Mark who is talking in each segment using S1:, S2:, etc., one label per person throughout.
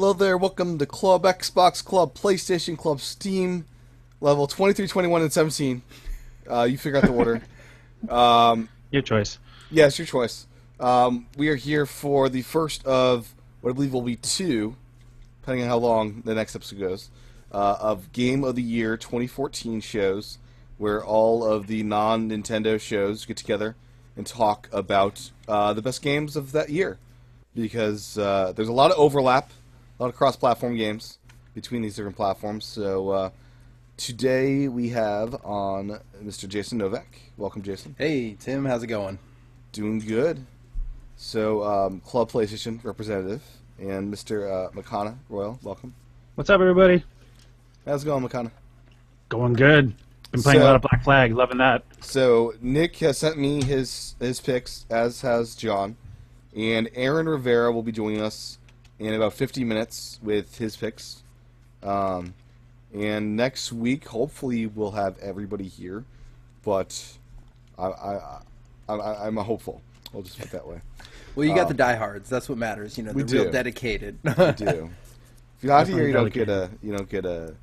S1: Hello there, welcome to Club Xbox, Club PlayStation, Club Steam, level 23, 21, and 17. You figure out the order.
S2: Your choice.
S1: Yeah, it's your choice. We are here for the first of what I believe will be two, depending on how long the next episode goes, of Game of the Year 2014 shows, where all of the non-Nintendo shows get together and talk about the best games of that year. Because there's a lot of overlap, a lot of cross-platform games between these different platforms. So today we have on Mr. Jason Novak. Welcome, Jason.
S3: Hey, Tim. How's it going?
S1: Doing good. So Club PlayStation representative and Mr. McConnell Royal. Welcome.
S2: What's up, everybody?
S1: How's it going, McConnell?
S2: Going good. Been playing a lot of Black Flag. Loving that.
S1: So Nick has sent me his picks, as has John. And Aaron Rivera will be joining us in about 50 minutes with his picks. And next week, hopefully, we'll have everybody here. But I'm a hopeful. I'll just put it that way.
S3: Well, you got the diehards. That's what matters. You know,
S1: we
S3: the
S1: do.
S3: real dedicated.
S1: We do. If you're not here, you don't get a.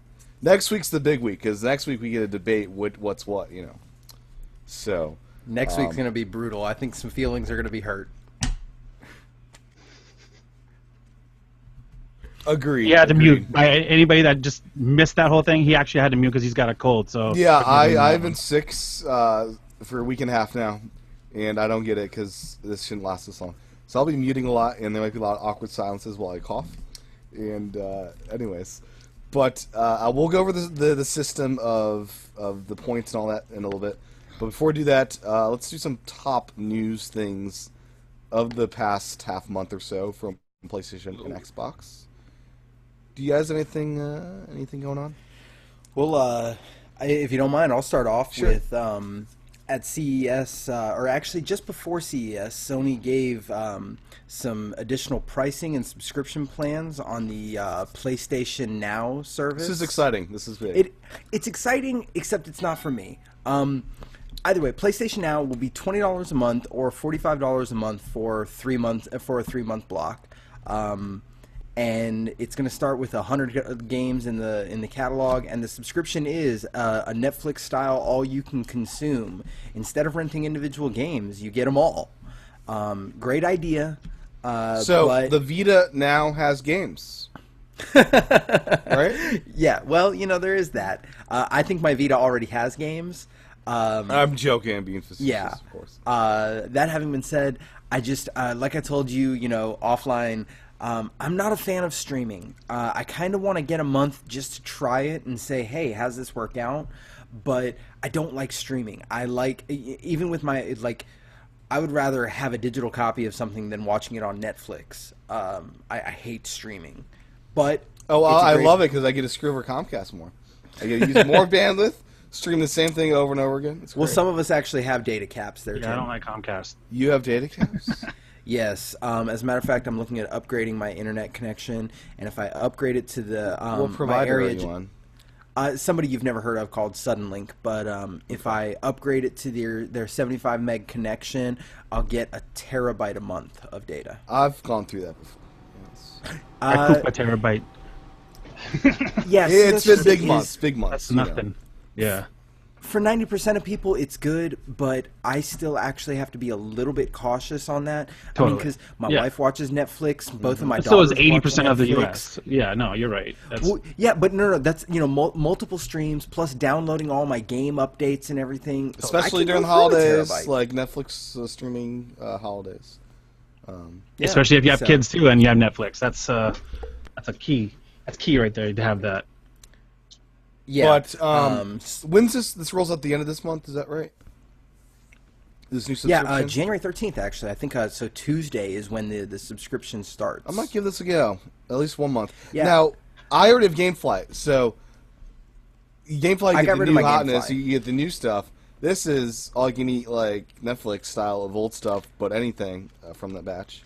S1: Next week's the big week because next week we get a debate what's what. You know. So
S3: Next week's going to be brutal. I think some feelings are going to be hurt.
S1: Agreed.
S2: He had to mute. By anybody that just missed that whole thing, he actually had to mute because he's got a cold. So
S1: yeah, I've been sick for a week and a half now, and I don't get it because this shouldn't last this long. So I'll be muting a lot, and there might be a lot of awkward silences while I cough. And anyways, but we'll go over the system of the points and all that in a little bit. But before we do that, let's do some top news things of the past half month or so from PlayStation and Xbox. Do you guys have anything going on?
S3: Well, if you don't mind, I'll start off
S1: Sure.
S3: with at CES, or actually just before CES, Sony gave some additional pricing and subscription plans on the PlayStation Now service.
S1: This is exciting. This is big.
S3: It's exciting, except it's not for me. Either way, PlayStation Now will be $20 a month or $45 a month for 3 months for a 3-month block. And it's going to start with 100 games in the catalog, and the subscription is a Netflix style all you can consume. Instead of renting individual games, you get them all. Great idea.
S1: So the Vita now has games, right?
S3: Yeah, well, you know, there is that. I think my Vita already has games.
S1: I'm joking. I'm being facetious,
S3: Yeah.
S1: of course.
S3: That having been said, I just like I told you, you know, offline. I'm not a fan of streaming. I kind of want to get a month just to try it and say, hey, how's this work out? But I don't like streaming. I like, even with my, like, I would rather have a digital copy of something than watching it on Netflix. I hate streaming. But
S1: I love it because I get to screw over Comcast more. I get to use more bandwidth, stream the same thing over and over again. It's great.
S3: Well, some of us actually have data caps there,
S2: yeah,
S3: Tim.
S2: I don't like Comcast.
S1: You have data caps?
S3: Yes. As a matter of fact, I'm looking at upgrading my internet connection, and if I upgrade it to the
S1: What
S3: my
S1: provider
S3: area,
S1: are you on?
S3: somebody you've never heard of called Suddenlink, but if I upgrade it to their 75 meg connection, I'll get a terabyte a month of data.
S1: I've gone through that before. Yes.
S2: I poop a terabyte.
S3: Yes,
S1: It's been big months. Big months.
S2: That's
S1: you know.
S2: nothing. Yeah.
S3: For 90% of people, it's good, but I still actually have to be a little bit cautious on that. I mean,
S2: Totally.
S3: because my
S2: Yeah.
S3: wife watches Netflix, both of my
S2: So is
S3: daughters
S2: 80%
S3: watch
S2: of the
S3: Netflix.
S2: U.S. Yeah, no, you're right. That's
S3: Well, yeah, but no, that's, you know, multiple streams plus downloading all my game updates and everything. So I
S1: Especially
S3: can
S1: during
S3: go
S1: the
S3: through a
S1: holidays,
S3: terabyte.
S1: like Netflix streaming holidays.
S3: Yeah,
S2: especially if you have
S3: so-
S2: kids too and you have Netflix. That's a key. That's key right there to have that.
S3: Yeah,
S1: But when's this rolls out the end of this month? Is that right? This new subscription?
S3: yeah, January 13th actually. I think so. Tuesday is when the subscription starts.
S1: I might give this a go. At least 1 month.
S3: Yeah.
S1: Now, I already have GameFly, so GameFly
S3: I
S1: you
S3: got
S1: get the
S3: rid of
S1: new
S3: my
S1: hotness,
S3: GameFly.
S1: you get the new stuff. This is all you can eat, like Netflix style of old stuff, but anything from that batch.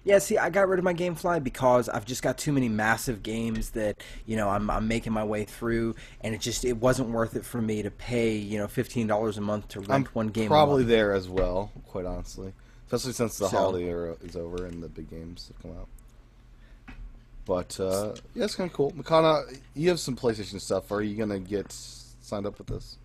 S3: Yeah, see, I got rid of my GameFly because I've just got too many massive games that, you know, I'm making my way through, and it wasn't worth it for me to pay, you know, $15 a month to rent one game.
S1: Probably
S3: a month.
S1: there as well, quite honestly. Especially since the
S3: So-
S1: holiday era is over and the big games have come out. But yeah, it's kind of cool. Makana, you have some PlayStation stuff. Are you gonna get signed up with this?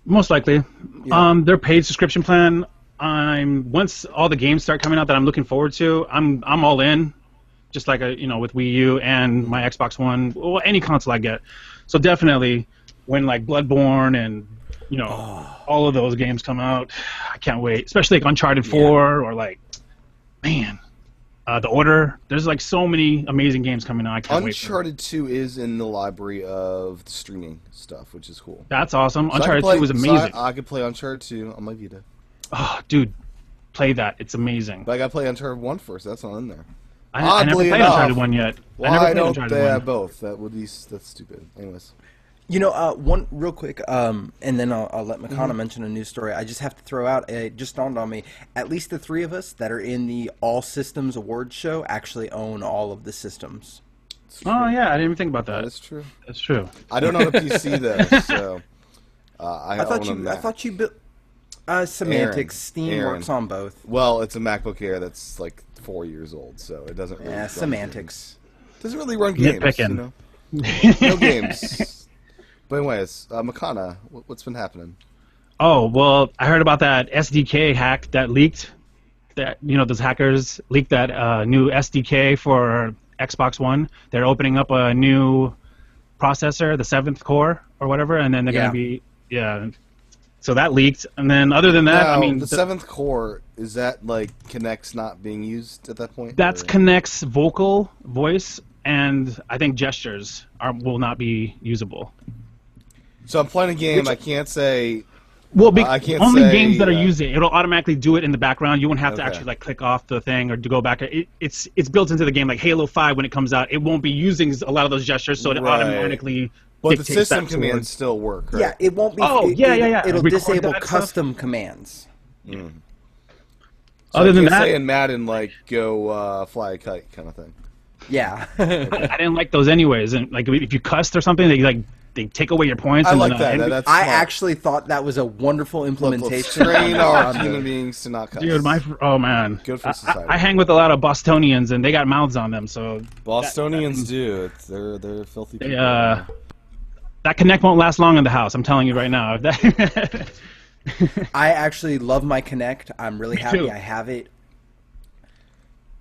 S2: Most likely.
S1: Yeah.
S2: Their paid subscription plan. Once all the games start coming out that I'm looking forward to, I'm all in. Just like with Wii U and my Xbox One, well, any console I get. So definitely, when like Bloodborne and all of those games come out, I can't wait. Especially like Uncharted 4 or like, man, The Order. There's like so many amazing games coming out. I can't wait.
S1: Uncharted 2 is in the library of the streaming stuff, which is cool.
S2: That's awesome.
S1: So
S2: Uncharted 2 was amazing.
S1: I could play Uncharted 2 on my Vita.
S2: Oh, dude, play that. It's amazing.
S1: But I gotta play Uncharted 1 first. That's not in there.
S2: I never played Uncharted 1 yet.
S1: Why don't they have both? That's stupid. Anyways.
S3: One real quick, and then I'll let Makana mention a news story. I just have to throw out, it just dawned on me, at least the three of us that are in the All Systems Awards show actually own all of the systems.
S2: Oh, yeah, I didn't even think about that.
S1: That's true.
S2: That's true.
S1: I don't own a PC, though, so I
S3: thought you built... Semantics. Steam works on both.
S1: Well, it's a MacBook Air that's like 4 years old, so it doesn't really run
S3: semantics.
S1: Games. Doesn't really run games,
S2: Nitpicking.
S1: No games. But anyways, Makana, what's been happening?
S2: Oh, well, I heard about that SDK hack that leaked. That those hackers leaked that new SDK for Xbox One. They're opening up a new processor, the 7th core or whatever, and then they're going to be So that leaked, and then other than that,
S1: now, the 7th core, is that like Kinect's not being used at that point?
S2: That's Kinect's voice, and I think gestures will not be usable.
S1: So I'm playing a game. I can't say.
S2: Well,
S1: I can't
S2: only
S1: say,
S2: games that are using it'll automatically do it in the background. You won't have to actually like click off the thing or to go back. It's built into the game. Like Halo 5, when it comes out, it won't be using a lot of those gestures, so it automatically.
S1: But the system commands still work, right?
S3: Yeah, it won't be. It'll disable custom commands.
S1: So
S2: other than that,
S1: say in Madden, like go fly a kite kind of thing.
S3: Yeah.
S2: I didn't like those anyways. And like if you cussed or something, they take away your points.
S1: I
S2: and
S1: like
S2: then,
S1: that. That's
S3: I
S1: smart.
S3: actually thought that was a wonderful implementation.
S1: Train our human beings to not cuss.
S2: Dude, man.
S1: Good for society.
S2: I hang with a lot of Bostonians, and they got mouths on them. So
S1: Bostonians do. They're filthy people.
S2: That Kinect won't last long in the house. I'm telling you right now.
S3: I actually love my Kinect. I'm really happy
S2: too.
S3: I have it.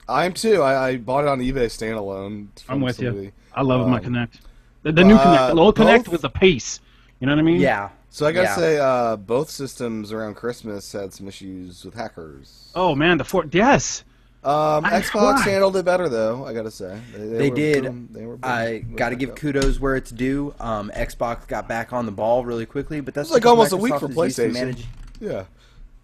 S1: I am too. I bought it on eBay standalone.
S2: I'm with
S1: somebody.
S2: you. I love my Kinect. The new Kinect. The old Kinect was the pace. You know what I mean?
S3: Yeah.
S1: So I gotta say, both systems around Christmas had some issues with hackers.
S2: Oh man, yes.
S1: Xbox handled it better though. I gotta say
S3: they did.
S1: I
S3: gotta give kudos where it's due. Xbox got back on the ball really quickly, but that's
S1: like almost a week for PlayStation.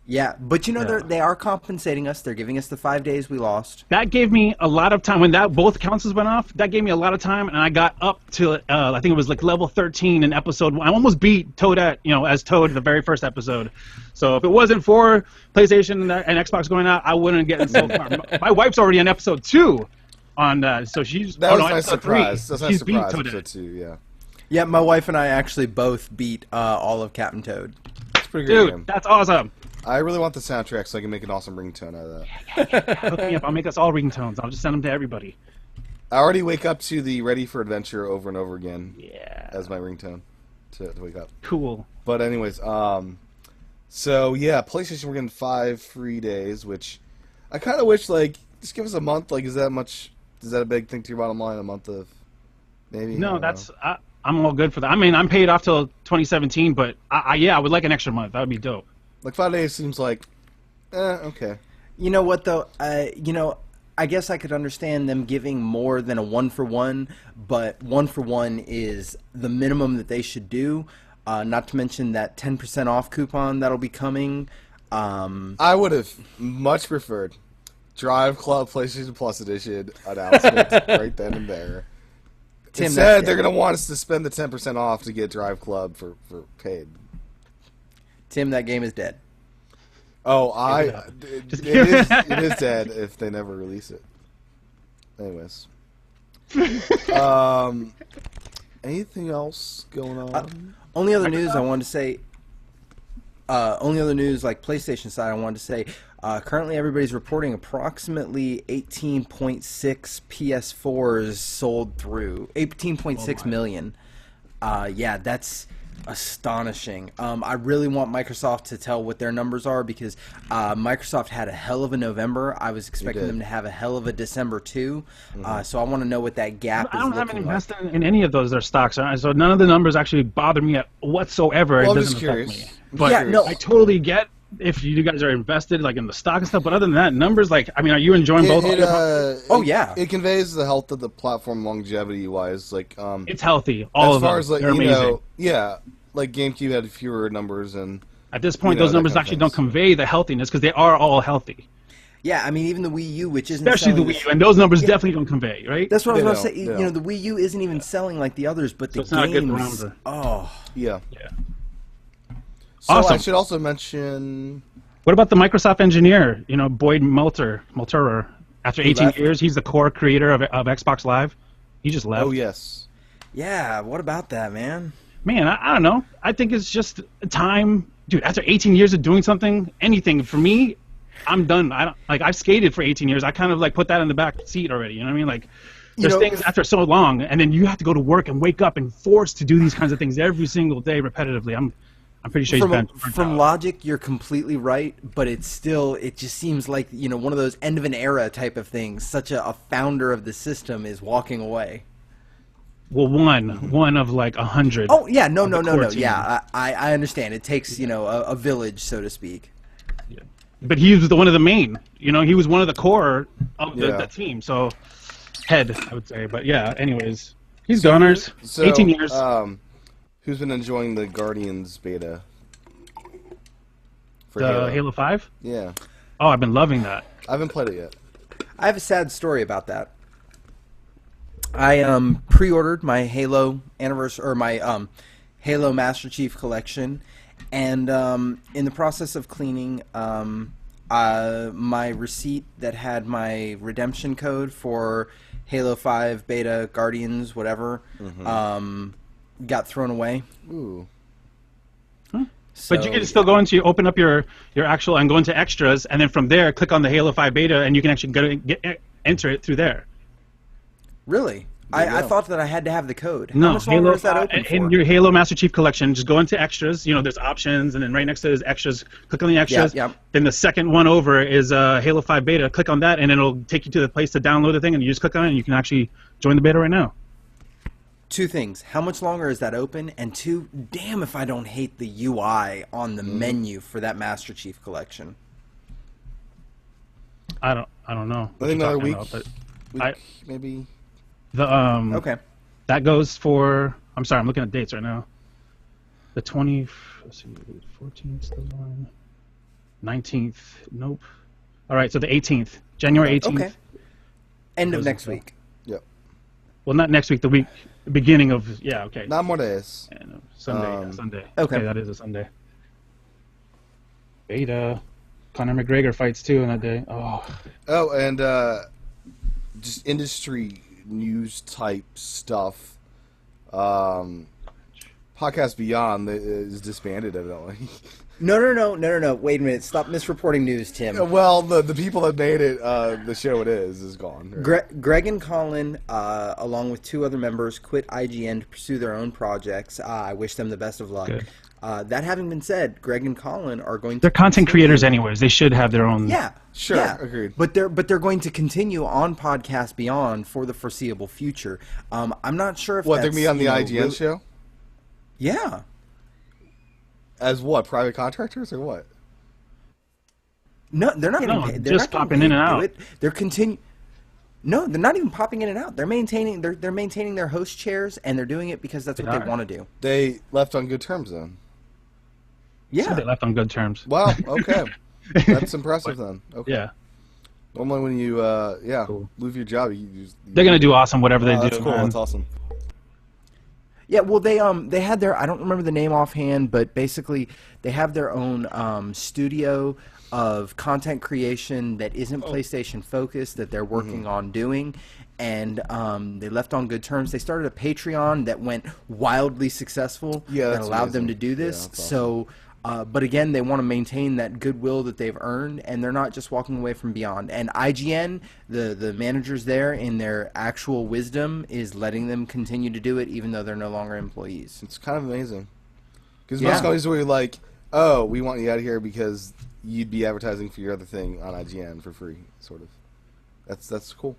S3: Yeah, but they are compensating us. They're giving us the 5 days we lost.
S2: That gave me a lot of time when both consoles went off. That gave me a lot of time, and I got up to I think it was like level 13 in episode 1. I almost beat Toad as Toad the very first episode. So if it wasn't for PlayStation and Xbox going out, I wouldn't get so far. My wife's already on episode 2 on that, so she's
S1: that was a nice surprise. That's a nice
S2: beat
S1: surprise.
S2: Toadette.
S1: Episode 2, yeah.
S3: Yeah, my wife and I actually both beat all of Captain Toad.
S1: It's pretty good.
S2: Dude, that's awesome.
S1: I really want the soundtrack so I can make an awesome ringtone out of that.
S2: Yeah. Hook me up. I'll make us all ringtones. I'll just send them to everybody.
S1: I already wake up to the Ready for Adventure over and over again.
S2: Yeah.
S1: As my ringtone to wake up.
S2: Cool.
S1: But anyways, so yeah, PlayStation we're getting 5 free days, which I kind of wish just give us a month. Like, is that a big thing to your bottom line? A month of maybe?
S2: No, I'm all good for that. I mean, I'm paid off till 2017, but I would like an extra month. That would be dope.
S1: Like 5 days seems like, okay.
S3: You know what though? I guess I could understand them giving more than a 1-for-1, but 1-for-1 is the minimum that they should do. Not to mention that 10% off coupon that'll be coming.
S1: I would have much preferred Drive Club PlayStation Plus Edition announcement right then and there.
S3: Tim,
S1: Instead, they're going to want us to spend the 10% off to get Drive Club for paid.
S3: Tim, that game is dead.
S1: Oh, it is dead if they never release it. Anyways. Anything else going on?
S3: Only other news I wanted to say, only other news like PlayStation side I wanted to say, Currently, everybody's reporting approximately 18.6 PS4s sold through. 18.6 million. Yeah, that's astonishing. I really want Microsoft to tell what their numbers are because Microsoft had a hell of a November. I was expecting them to have a hell of a December too. So I want to know what that gap is.
S2: I don't have
S3: looking
S2: any
S3: like.
S2: investment in any of those their stocks, so none of the numbers actually bother me whatsoever.
S1: Well,
S2: it
S1: I'm
S2: doesn't
S1: just
S2: affect
S1: curious.
S2: me. But
S3: Yeah, no.
S2: I totally get if you guys are invested like in the stock and stuff. But other than that, numbers like I mean, are you enjoying both?
S1: It conveys the health of the platform longevity wise. Like,
S2: it's healthy. All
S1: as
S2: of
S1: far
S2: them.
S1: as like
S2: They're
S1: you
S2: amazing.
S1: know, yeah, like GameCube had fewer numbers, and
S2: At this point,
S1: you know,
S2: those
S1: that
S2: numbers
S1: kind of
S2: actually
S1: things.
S2: don't convey the healthiness because they are all healthy,
S3: Yeah, I mean, even the Wii U, which isn't
S2: especially the
S3: selling
S2: Wii U, and those numbers definitely don't convey, right?
S3: That's what I was
S1: They
S3: about to
S1: don't,
S3: say.
S1: they
S3: You know,
S1: don't.
S3: the Wii U isn't even selling like the others, but the
S2: it's not a good
S3: games.
S2: barometer.
S3: Oh,
S1: yeah.
S2: Yeah.
S1: So I
S2: Awesome.
S1: should also mention.
S2: What about the Microsoft engineer, Boyd Multerer? After 18
S3: left?
S2: years, he's the core creator of Xbox Live. He just left.
S1: Oh yes.
S3: yeah. What about that, man?
S2: Man, I don't know. I think it's just time, dude. After 18 years of doing something, anything for me, I'm done. I don't like. I've skated for 18 years. I kind of like put that in the back seat already. You know what I mean? Like, there's
S3: know,
S2: things after so long, and then you have to go to work and wake up and forced to do these kinds of things every single day repetitively. I'm pretty sure he's been
S3: From logic, you're completely right, but it just seems like one of those end of an era type of things. Such a founder of the system is walking away.
S2: well, one of like 100.
S3: Oh yeah, no,
S2: core team.
S3: yeah, I understand. It takes a village, so to speak.
S2: But he was one of the main. He was one of the core of
S1: Yeah.
S2: the team. So head, I would say. But yeah, anyways, he's goners.
S1: So,
S2: 18 years.
S1: Who's been enjoying the Guardians beta? For
S2: The Halo 5.
S1: Yeah,
S2: Oh, I've been loving that.
S1: I haven't played it yet.
S3: I have a sad story about that. I pre-ordered my Halo anniversary or my Halo Master Chief collection, and in the process of cleaning, my receipt that had my redemption code for Halo 5 Beta Guardians whatever got thrown away.
S1: Ooh.
S3: So,
S2: But you can still open up your actual and go into extras, and then from there click on the Halo 5 beta, and you can actually enter it through there.
S3: Really?
S1: There you
S3: I
S1: go.
S3: thought that I had to have the code. How
S2: No,
S3: much longer
S2: Halo
S3: is that
S2: 5
S3: open for?
S2: in your Halo Master Chief collection. Just go into extras. There's options, and then right next to it is extras. Click on the extras.
S3: Yeah.
S2: Then the second one over is Halo 5 beta. Click on that, and it'll take you to the place to download the thing, and you just click on it, and you can actually join the beta right now.
S3: Two things. How much longer is that open? And two, damn if I don't hate the UI on the menu for that Master Chief collection.
S2: I don't know.
S1: I think another week,
S2: I-
S1: maybe.
S2: the
S3: Okay.
S2: that goes for. I'm sorry, I'm looking at dates right now. The 20. Let's see, 14th still on. 19th. Nope. All right, so the 18th, January 18th.
S3: Okay. End of
S2: Those
S3: next
S2: are-
S3: week.
S1: Yep.
S2: Well, not next week. The week beginning of okay.
S1: Not more days.
S2: Yeah, no, Sunday. Sunday.
S3: Okay.
S2: That is a Sunday. Beta. Conor McGregor fights too on that day. Oh,
S1: Oh, and just industry news type stuff. Podcast Beyond is disbanded, evidently.
S3: No. Wait a minute. Stop misreporting news, Tim.
S1: Well, the people that made it, the show is gone.
S3: Greg and Colin, along with two other members, quit IGN to pursue their own projects. I wish them the best of luck.
S2: Good.
S3: That having been said, Greg and Colin are going to
S2: they're content
S3: continue-
S2: creators anyways. They should have their own.
S3: Yeah,
S1: Sure,
S3: yeah.
S1: agreed.
S3: But they're going to continue on Podcast Beyond for the foreseeable future. I'm not sure if
S1: What, they're
S3: that's,
S1: going to be on the
S3: you know,
S1: IGN
S3: really-
S1: show?
S3: Yeah.
S1: As what? Private contractors or what?
S3: No, they're not
S2: No,
S3: getting paid. They're
S2: just
S3: not
S2: popping
S3: getting paid
S2: in and
S3: to do
S2: out.
S3: it. They're continue. No, they're not even popping in and out. They're maintaining. They're maintaining their host chairs, and they're doing it because that's what
S2: They
S3: they
S2: are.
S3: want to do.
S1: They left on good terms then.
S2: So
S3: Yeah.
S2: they left on good terms.
S1: Wow, okay. That's impressive then. Okay.
S2: Yeah,
S1: Normally when you,
S2: Cool.
S1: lose your job, you just...
S2: they're gonna do awesome whatever they
S1: Oh,
S2: do.
S1: that's cool.
S2: man.
S1: That's awesome.
S3: Yeah, well, they had their, I don't remember the name offhand, but basically they have their own studio of content creation that isn't PlayStation focused that they're working on doing, and they left on good terms. They started a Patreon that went wildly successful
S1: Yeah,
S3: that
S1: that's
S3: allowed them
S1: amazing.
S3: to do
S1: Yeah,
S3: this.
S1: that's awesome.
S3: So But again, they want to maintain that goodwill that they've earned, and they're not just walking away from Beyond. And IGN, the managers there, in their actual wisdom, is letting them continue to do it, even though they're no longer employees.
S1: It's kind of amazing. Because
S3: Yeah.
S1: most companies were like, oh, we want you out of here because you'd be advertising for your other thing on IGN for free, sort of. That's cool.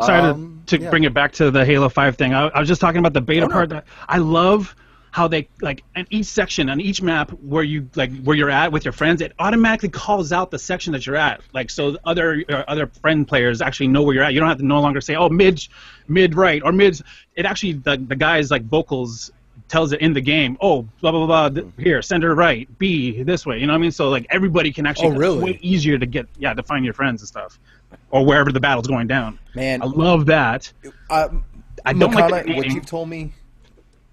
S2: Sorry to
S1: yeah.
S2: bring it back to the Halo 5 thing. I was just talking about the beta
S3: Oh, no.
S2: part. That I love how they, like, in each section, on each map where you're at with your friends, it automatically calls out the section that you're at. Like, so other friend players actually know where you're at. You don't have to no longer say, oh, mid right, or mid. It actually, the guy's, like, vocals tells it in the game, oh, blah, blah, blah, here, center right, B, this way. You know what I mean? So, like, everybody can actually,
S3: Oh, really?
S2: it's way easier to find your friends and stuff. Or wherever the battle's going down.
S3: Man,
S2: I love that. I don't like
S3: Makana,
S2: the
S3: what
S2: naming.
S3: you've told me,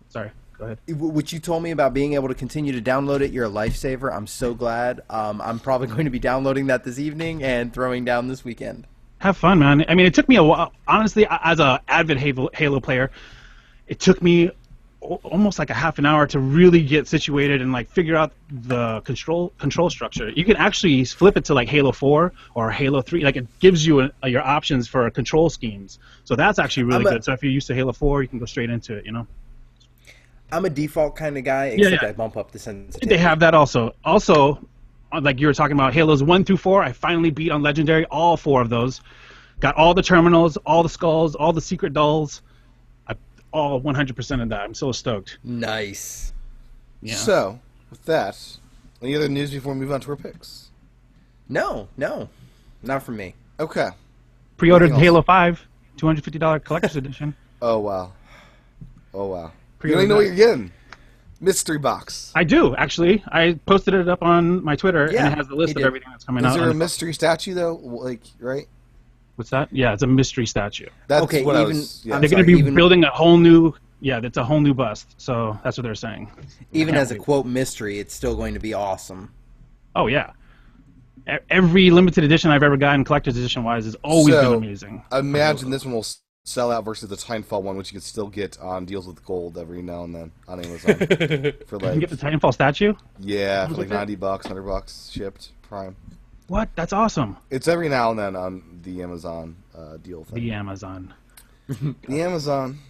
S2: Sorry, go ahead.
S3: what you told me about being able to continue to download it, you're a lifesaver. I'm so glad. I'm probably going to be downloading that this evening and throwing down this weekend.
S2: Have fun, man. I mean, it took me a while. Honestly, as a avid Halo player, it took me almost like a half an hour to really get situated and like figure out the control structure. You can actually flip it to like Halo 4 or Halo 3. Like, it gives you your options for control schemes. So that's actually really good. So if you're used to Halo 4, you can go straight into it. You know.
S3: I'm a default kind of guy,
S2: Yeah,
S3: except
S2: yeah.
S3: I bump up the sensitivity.
S2: They have that also. Also, like you were talking about, Halos 1 through 4, I finally beat on Legendary all 4 of those. Got all the terminals, all the skulls, all the secret dulls. All 100% of that. I'm so stoked.
S3: Nice.
S2: Yeah.
S1: So, with that, any other news before we move on to our picks?
S3: No, not from me.
S1: Okay.
S2: Pre-ordered
S1: Anything else?
S2: Halo 5, $250 collector's edition.
S1: Oh, wow. Oh, wow. You
S2: Pre-order
S1: don't even know what
S2: that.
S1: you're getting. Mystery box.
S2: I do, actually. I posted it up on my Twitter,
S3: Yeah,
S2: and it has the list
S3: he
S2: of
S3: did.
S2: everything that's coming
S1: Is
S2: out.
S1: there a
S2: on-
S1: mystery statue, though? Like, right?
S2: What's that? Yeah, it's a mystery statue.
S1: That's
S3: Okay,
S1: what I
S3: even-
S1: was... Yeah.
S3: I'm
S2: They're
S3: sorry,
S2: going to be
S3: even-
S2: building a whole new... Yeah, that's a whole new bust. So that's what they're saying.
S3: Even
S2: Can't
S3: as a
S2: wait.
S3: quote mystery, it's still going to be awesome.
S2: Oh, yeah. Every limited edition I've ever gotten, collector's edition wise, has always been
S1: So,
S2: amazing.
S1: Imagine this one will sell out versus the Titanfall one, which you can still get on deals with gold every now and then on Amazon. For
S2: You can
S1: like,
S2: get the Titanfall statue?
S1: yeah, for like
S2: Okay.
S1: $90, $100 shipped Prime.
S2: What? That's awesome.
S1: It's every now and then on the Amazon deal thing.
S2: The Amazon.
S1: The Amazon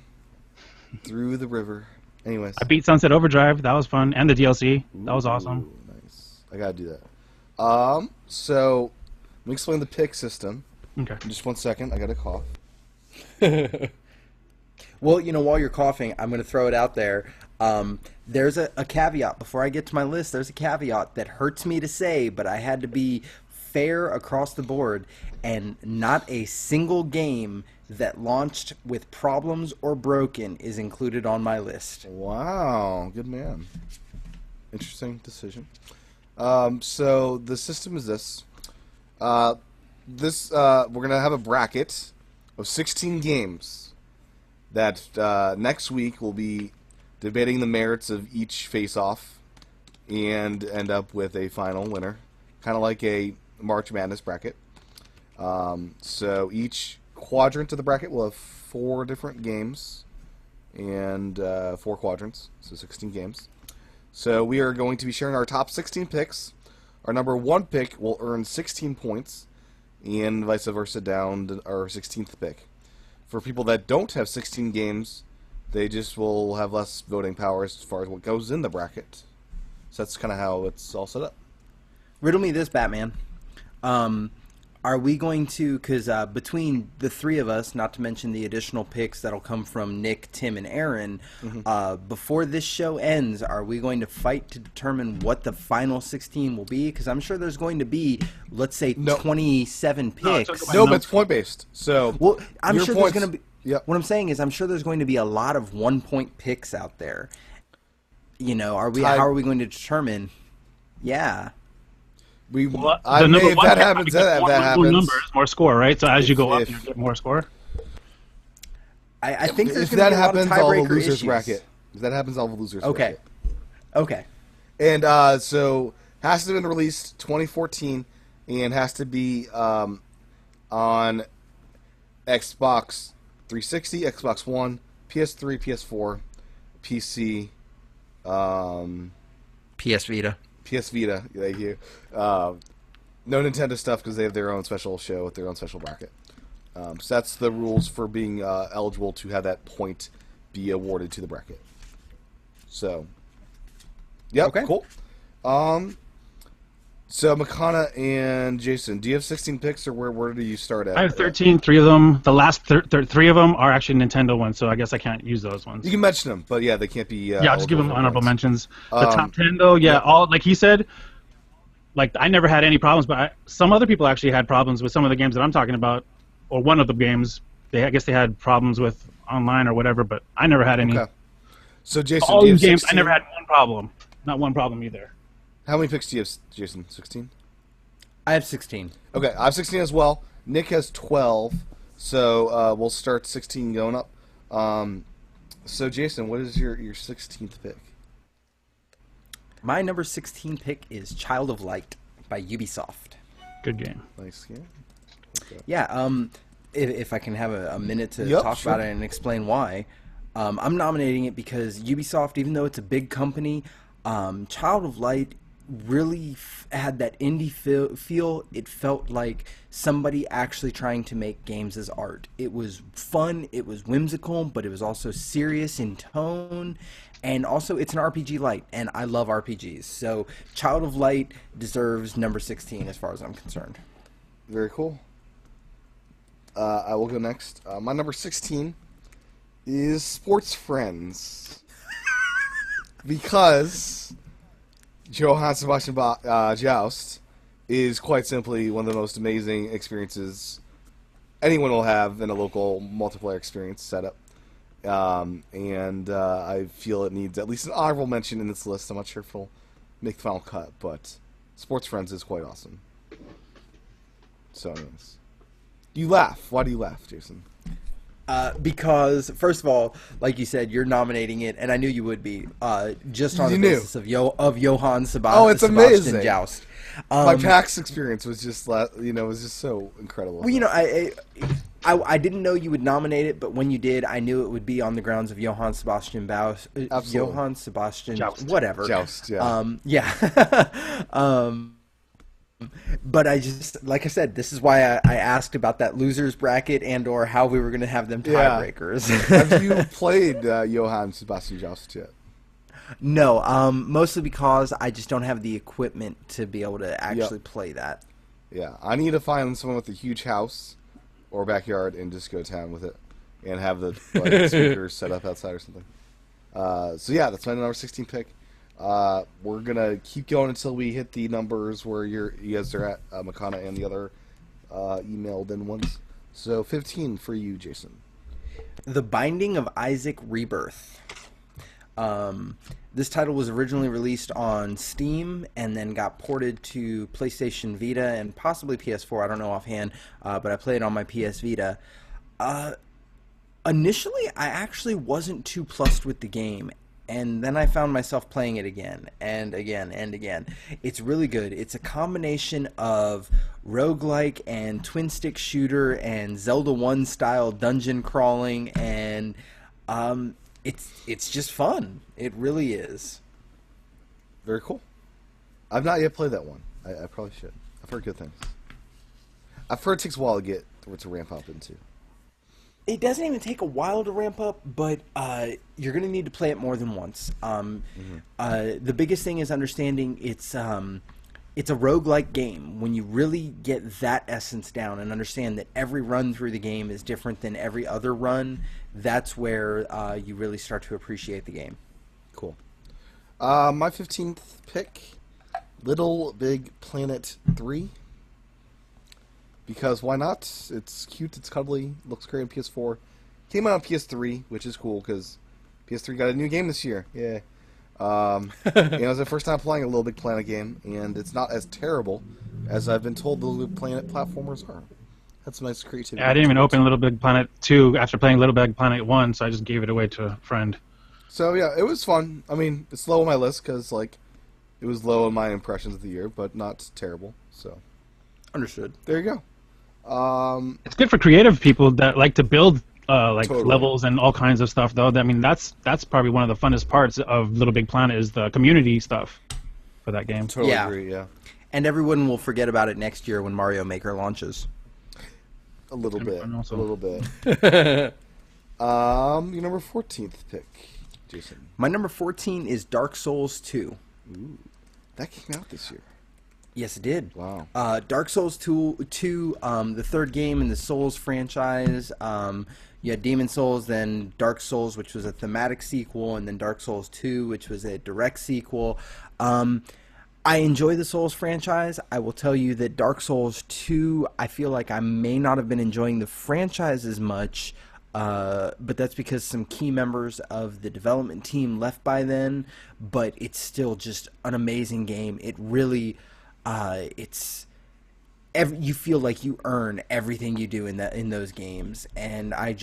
S1: through the river. Anyways,
S2: I beat Sunset Overdrive. That was fun. And the DLC. That was awesome.
S1: Ooh, nice. I gotta do that. So let me explain the pick system.
S2: Okay.
S1: Just 1 second. I got a cough.
S3: Well, while you're coughing, I'm going to throw it out there. There's a caveat. Before I get to my list, there's a caveat that hurts me to say, but I had to be fair across the board, and not a single game that launched with problems or broken is included on my list.
S1: Wow, good man. Interesting decision. So the system is this. We're gonna have a bracket of 16 games that next week we'll be debating the merits of each face-off and end up with a final winner, kind of like a March Madness bracket. So each quadrant of the bracket will have 4 different games and 4 quadrants, so 16 games. So we are going to be sharing our top 16 picks. Our number 1 pick will earn 16 points, and vice versa down to our 16th pick. For people that don't have 16 games, they just will have less voting power as far as what goes in the bracket. So that's kind of how it's all set up.
S3: Riddle me this, Batman. Are we going to, because between the 3 of us, not to mention the additional picks that'll come from Nick, Tim, and Aaron, before this show ends, are we going to fight to determine what the final 16 will be? Because I'm sure there's going to be, let's say,
S1: No.
S3: 27
S2: No, it's
S3: picks.
S2: okay.
S1: No, but it's point-based. So
S3: Well, I'm
S1: your
S3: sure
S1: points-
S3: there's going to be.
S1: Yep.
S3: What I'm saying is, I'm sure there's going to be a lot of 1-point picks out there. Are we?
S1: Tied-
S3: How are we going to determine? Yeah.
S1: We,
S2: Well,
S1: I
S2: the
S1: may,
S2: number
S1: if
S2: one
S1: that
S2: pick,
S1: happens,
S2: because
S1: if
S2: more
S1: that happens.
S2: numbers, more score, right? So as you go up,
S1: if-
S2: you get more score.
S3: I think there's
S1: If
S3: going to
S1: that
S3: be a lot of
S1: happens, I'll have a
S3: tiebreaker
S1: losers
S3: issues.
S1: bracket. If that happens, I'll have a losers
S3: Okay.
S1: bracket.
S3: Okay.
S1: And so has to have been released 2014 and has to be on Xbox 360, Xbox One, PS3, PS4, PC,
S3: PS Vita.
S1: PS Vita, thank you. No Nintendo stuff because they have their own special show with their own special bracket. So that's the rules for being eligible to have that point be awarded to the bracket. So, yep,
S3: Okay.
S1: cool. So Makana and Jason, do you have 16 picks, or where do you start at?
S2: I have 13. 3 of them. The last 3 of them are actually Nintendo ones, so I guess I can't use those ones.
S1: You can mention them, but yeah, they can't be.
S2: Yeah, I'll just give them honorable
S1: points.
S2: mentions. The top 10, though,
S1: yeah.
S2: all like he said. Like I never had any problems, but some other people actually had problems with some of the games that I'm talking about, or one of the games. I guess they had problems with online or whatever, but I never had any.
S1: Okay. So Jason,
S2: All
S1: do you
S2: these
S1: have
S2: games,
S1: 16?
S2: I never had one problem. Not one problem either.
S1: How many picks do you have, Jason? 16?
S3: I have 16.
S1: Okay, I have 16 as well. Nick has 12, so we'll start 16 going up. So Jason, what is your 16th pick?
S3: My number 16 pick is Child of Light by Ubisoft.
S2: Good game.
S1: Nice game.
S3: Yeah, if I can have a minute to
S1: Yep,
S3: talk
S1: sure.
S3: about it and explain why. I'm nominating it because Ubisoft, even though it's a big company, Child of Light really had that indie feel. It felt like somebody actually trying to make games as art. It was fun, it was whimsical, but it was also serious in tone. And also, it's an RPG Light, and I love RPGs. So, Child of Light deserves number 16 as far as I'm concerned.
S1: Very cool. I will go next. My number 16 is Sports Friends. Because Johann Sebastian Joust is quite simply one of the most amazing experiences anyone will have in a local multiplayer experience setup. And I feel it needs at least an honorable mention in this list. I'm not sure if it'll make the final cut, but Sports Friends is quite awesome. So, anyways. You laugh. Why do you laugh, Jason?
S3: Because, first of all, like you said, you're nominating it, and I knew you would be, just on
S1: You
S3: the
S1: knew.
S3: basis of Johann Sebastian
S1: Oh, it's amazing.
S3: Joust.
S1: My PAX experience was just, was just so incredible.
S3: Well, I didn't know you would nominate it, but when you did, I knew it would be on the grounds of Johann Sebastian
S1: Absolutely.
S3: Johann Sebastian,
S2: Joust.
S3: whatever.
S1: Joust, yeah.
S3: Yeah. But I just, like I said, this is why I asked about that losers bracket and or how we were going to have them
S1: Yeah.
S3: tiebreakers.
S1: Have you played Johann Sebastian Joust yet?
S3: No, mostly because I just don't have the equipment to be able to actually play that.
S1: Yeah, I need to find someone with a huge house or backyard and just go to town with it and have the speakers set up outside or something. So yeah, that's my number 16 pick. We're gonna keep going until we hit the numbers where you guys are at, Makana and the other emailed in ones. So 15 for you, Jason.
S3: The Binding of Isaac Rebirth. This title was originally released on Steam and then got ported to PlayStation Vita and possibly PS4. I don't know offhand, but I played it on my PS Vita. Initially, I actually wasn't too plussed with the game, and then I found myself playing it again and again and again. It's really good. It's a combination of roguelike and twin-stick shooter and Zelda 1 style dungeon crawling, and it's just fun. It really is.
S1: Very cool. I've not yet played that one. I probably should. I've heard good things. I've heard it takes a while to ramp up into.
S3: It doesn't even take a while to ramp up, but you're going to need to play it more than once. The biggest thing is understanding it's a roguelike game. When you really get that essence down and understand that every run through the game is different than every other run, that's where you really start to appreciate the game.
S1: Cool. My 15th pick, Little Big Planet 3. Because why not? It's cute, it's cuddly, looks great on PS4. Came out on PS3, which is cool because PS3 got a new game this year. Yeah. It was the first time playing a Little Big Planet game, and it's not as terrible as I've been told the Little Big Planet platformers are. That's some nice creativity.
S2: Yeah, I didn't even open Little Big Planet 2 after playing Little Big Planet 1, so I just gave it away to a friend.
S1: So yeah, it was fun. I mean, it's low on my list because it was low on my impressions of the year, but not terrible. So
S3: Understood.
S1: there you go.
S2: It's good for creative people that like to build
S1: Totally.
S2: levels and all kinds of stuff, though. I mean, that's probably one of the funnest parts of Little Big Planet is the community stuff. for that game.
S1: Totally
S3: Yeah.
S1: agree. Yeah,
S3: And everyone will forget about it next year when Mario Maker launches.
S1: a little
S2: Gonna be
S1: bit.
S2: fun also.
S1: A little bit. Your number 14th pick, Jason.
S3: My number 14 is Dark Souls 2.
S1: Ooh, that came out this year.
S3: Yes, it did.
S1: Wow.
S3: Dark Souls 2, the third game in the Souls franchise. You had Demon Souls, then Dark Souls, which was a thematic sequel, and then Dark Souls 2, which was a direct sequel. I enjoy the Souls franchise. I will tell you that Dark Souls 2, I feel like I may not have been enjoying the franchise as much, but that's because some key members of the development team left by then, but it's still just an amazing game. It really, you feel like you earn everything you do in those games, and I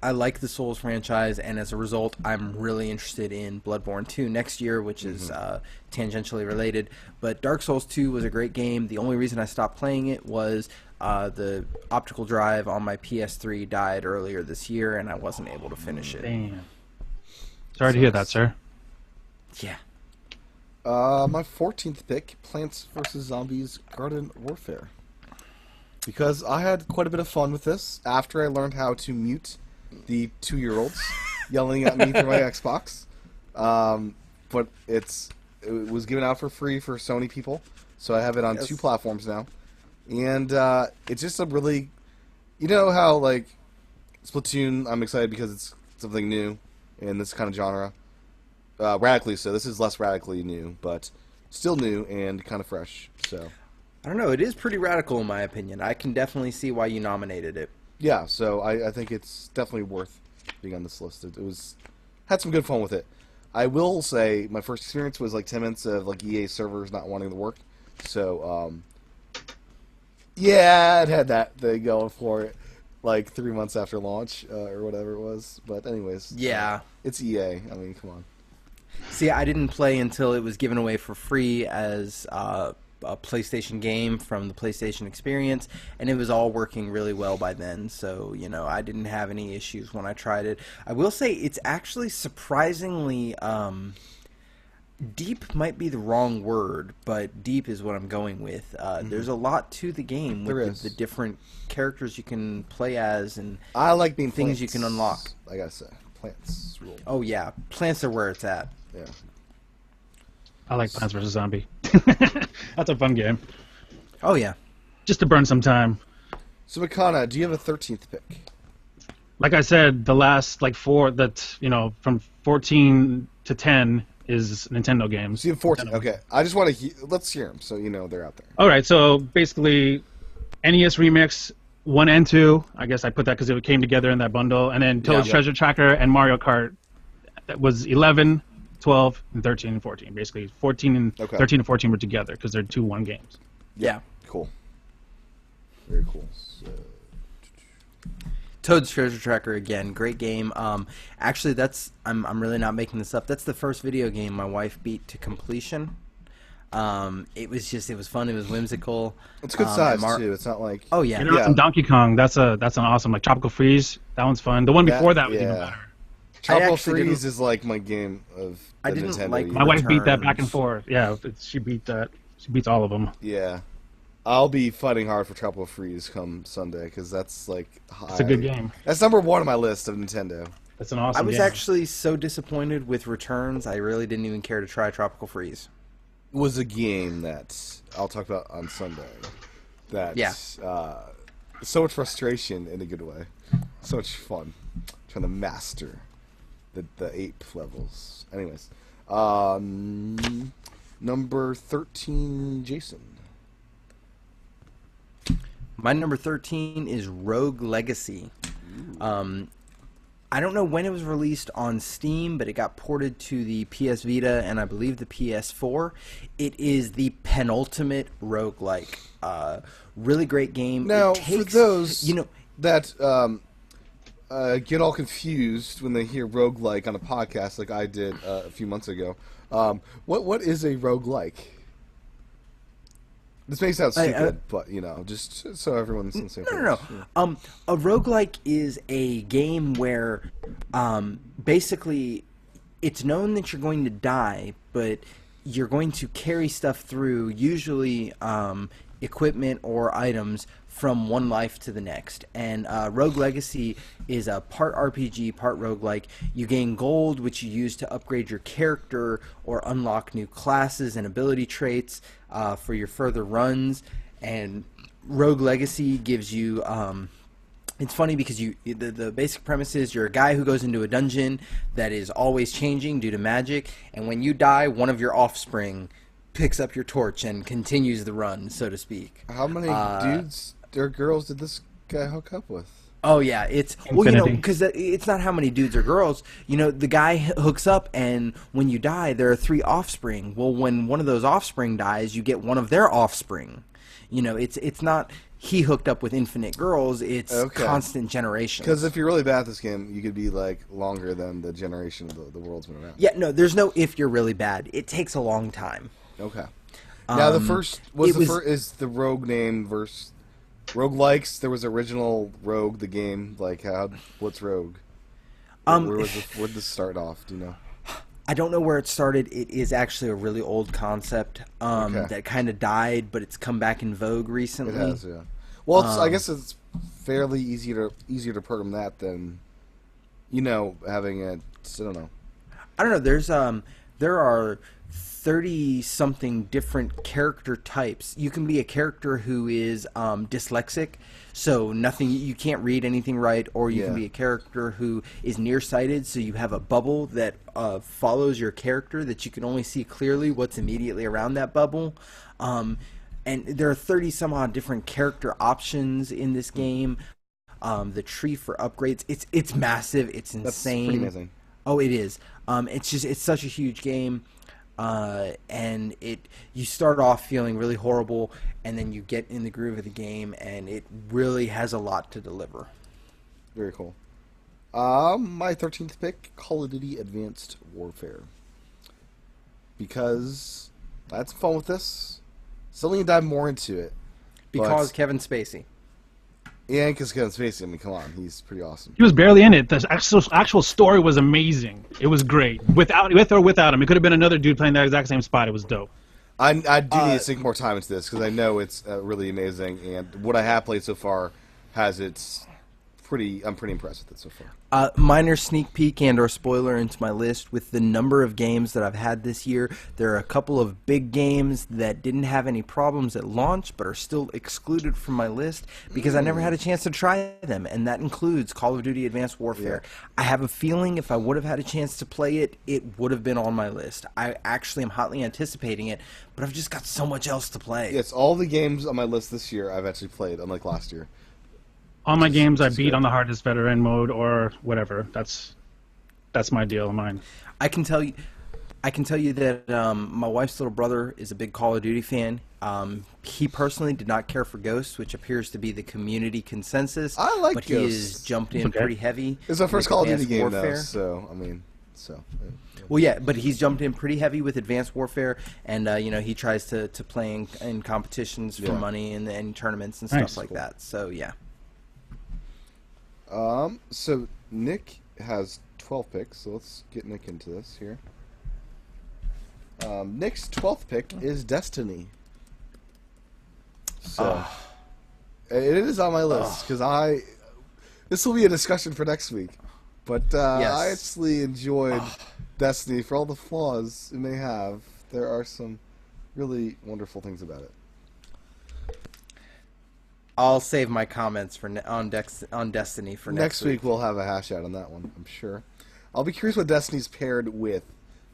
S3: like the Souls franchise, and as a result, I'm really interested in Bloodborne 2 next year, which is tangentially related. But Dark Souls 2 was a great game. The only reason I stopped playing it was the optical drive on my PS3 died earlier this year, and I wasn't able to finish it.
S2: Damn. Sorry to hear that, sir.
S3: Yeah.
S1: My 14th pick, Plants vs. Zombies Garden Warfare. Because I had quite a bit of fun with this after I learned how to mute the 2-year-olds yelling at me through my Xbox. But it was given out for free for Sony people, so I have it on 2 platforms now. And it's just a really... You know how, like, Splatoon, I'm excited because it's something new in this kind of genre. Radically so. This is less radically new, but still new and kind of fresh, so...
S3: I don't know. It is pretty radical, in my opinion. I can definitely see why you nominated it.
S1: Yeah, so I think it's definitely worth being on this list. Had some good fun with it. I will say my first experience was like 10 minutes of like EA servers not wanting to work. So, yeah, it had that thing going for it like 3 months after launch or whatever it was. But anyways,
S3: Yeah.
S1: it's EA. I mean, come on.
S3: See, I didn't play until it was given away for free as a PlayStation game from the PlayStation Experience, and it was all working really well by then, so, I didn't have any issues when I tried it. I will say it's actually surprisingly, deep might be the wrong word, but deep is what I'm going with. There's a lot to the game with the different characters you can play as, and
S1: I like being
S3: things
S1: plants,
S3: you can unlock.
S1: I gotta say, plants rule.
S3: Oh yeah, plants are where it's at.
S1: Yeah.
S2: I like Plants vs. Zombie. That's a fun game.
S3: Oh yeah.
S2: Just to burn some time.
S1: So, Makana, do you have a 13th pick?
S2: Like I said, the last 4 from 14 to 10 is Nintendo games.
S1: So you have 14. Okay. I just want to let's hear them so they're out there.
S2: All right, so basically, NES Remix 1 and 2. I guess I put that because it came together in that bundle, and then Toad's Treasure Tracker and Mario Kart. That was 11, 12, and 13 and 14. Basically, 13 and 14 were together because they're 2-1 games.
S3: Yeah.
S1: Cool. Very cool. So...
S3: Toad's Treasure Tracker again, great game. Actually, I'm really not making this up. That's the first video game my wife beat to completion. It was fun. It was whimsical.
S1: It's good size too. It's not like
S2: You know, some Donkey Kong. That's an awesome Tropical Freeze. That one's fun. The one before that was even better.
S1: Tropical Freeze is like my game of the Nintendo.
S2: My wife beat that back and forth. Yeah, she beat that. She beats all of them.
S1: Yeah. I'll be fighting hard for Tropical Freeze come Sunday because that's like
S2: It's a good game.
S1: That's number 1 on my list of Nintendo.
S2: That's an awesome game.
S3: I was actually so disappointed with Returns, I really didn't even care to try Tropical Freeze.
S1: It was a game that I'll talk about on Sunday. That so much frustration in a good way. So much fun trying to master the ape levels. Anyways, number 13, Jason.
S3: My number 13 is Rogue Legacy. I don't know when it was released on Steam, but it got ported to the PS Vita and I believe the PS4. It is the penultimate roguelike. Really great game.
S1: Now, for those that get all confused when they hear roguelike on a podcast like I did a few months ago, what is a roguelike? This may sound stupid, but, just so everyone's on the same page.
S3: No. A roguelike is a game where basically it's known that you're going to die, but you're going to carry stuff through, usually equipment or items, from one life to the next. And Rogue Legacy is a part RPG, part roguelike. You gain gold, which you use to upgrade your character or unlock new classes and ability traits for your further runs. And Rogue Legacy gives you... it's funny because the basic premise is you're a guy who goes into a dungeon that is always changing due to magic, and when you die, one of your offspring picks up your torch and continues the run, so to speak.
S1: How many dudes or girls did this guy hook up with?
S3: Oh yeah, it's well, you know, because it's not how many dudes or girls. You know, the guy hooks up, and when you die, there are 3 offspring. Well, when one of those offspring dies, you get one of their offspring. You know, it's not he hooked up with infinite girls. It's constant generations.
S1: Because if you're really bad at this game, you could be like longer than the generation the world's been around.
S3: Yeah, no, there's no if you're really bad. It takes a long time.
S1: Okay. Now the first is the Rogue name versus Roguelikes. There was original Rogue, the game. Like what's Rogue? Where did this start off? Do you know?
S3: I don't know where it started. It is actually a really old concept that kind of died, but it's come back in vogue recently.
S1: It has, yeah. Well, I guess it's fairly easier to program that than, having it. I don't know.
S3: I don't know. There are 30-something different character types. You can be a character who is dyslexic, so you can't read anything right, or you can be a character who is nearsighted, so you have a bubble that follows your character that you can only see clearly what's immediately around that bubble. And there are 30-some-odd different character options in this game. The tree for upgrades, it's massive. It's insane. That's
S1: pretty amazing.
S3: Oh, it is. It's such a huge game. And you start off feeling really horrible, and then you get in the groove of the game, and it really has a lot to deliver.
S1: Very cool. My 13th pick, Call of Duty Advanced Warfare. Because I had some fun with this. Still need to dive more into it.
S3: Because Kevin Spacey.
S1: Yeah, because Kevin Spacey, I mean, come on, he's pretty awesome.
S2: He was barely in it. The actual story was amazing. It was great. With or without him. It could have been another dude playing that exact same spot. It was dope.
S1: I do need to sink more time into this, because I know it's really amazing, and what I have played so far has its... I'm pretty impressed with it so far.
S3: Minor sneak peek and or spoiler into my list. With the number of games that I've had this year, there are a couple of big games that didn't have any problems at launch but are still excluded from my list because I never had a chance to try them, and that includes Call of Duty Advanced Warfare. Yeah. I have a feeling if I would have had a chance to play it, it would have been on my list. I actually am hotly anticipating it, but I've just got so much else to play.
S1: Yes, all the games on my list this year I've actually played, unlike last year.
S2: All my games I beat on the hardest veteran mode or whatever. That's my deal of mine.
S3: I can tell you that my wife's little brother is a big Call of Duty fan. He personally did not care for Ghosts, which appears to be the community consensus.
S1: I like
S3: but
S1: Ghosts.
S3: He has jumped in pretty heavy.
S1: It's our first Call of Duty game, though, so I mean, so. Yeah.
S3: Well, yeah, but he's jumped in pretty heavy with Advanced Warfare, and he tries to play in competitions for money and tournaments and stuff like that. So yeah.
S1: So Nick has 12 picks, so let's get Nick into this here. Nick's 12th pick is Destiny. So it is on my list because this will be a discussion for next week. But I actually enjoyed Destiny for all the flaws it may have. There are some really wonderful things about it.
S3: I'll save my comments on Destiny for next week.
S1: Next week we'll have a hash out on that one, I'm sure. I'll be curious what Destiny's paired with.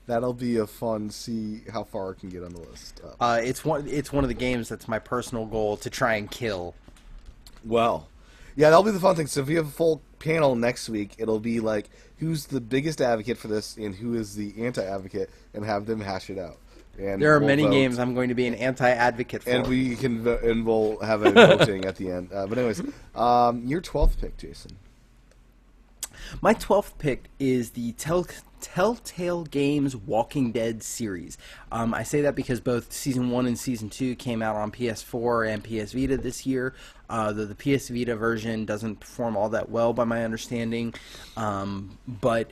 S1: That'll be a fun see how far it can get on the list.
S3: It's one of the games that's my personal goal to try and kill.
S1: Well, yeah, that'll be the fun thing. So if we have a full panel next week, it'll be like who's the biggest advocate for this and who is the anti-advocate, and have them hash it out. And
S3: there are many games I'm going to be an anti-advocate for.
S1: And we can and we'll have a voting at the end. But anyways, your 12th pick, Jason.
S3: My 12th pick is the Telltale Games Walking Dead series. I say that because both Season 1 and Season 2 came out on PS4 and PS Vita this year. The PS Vita version doesn't perform all that well by my understanding. But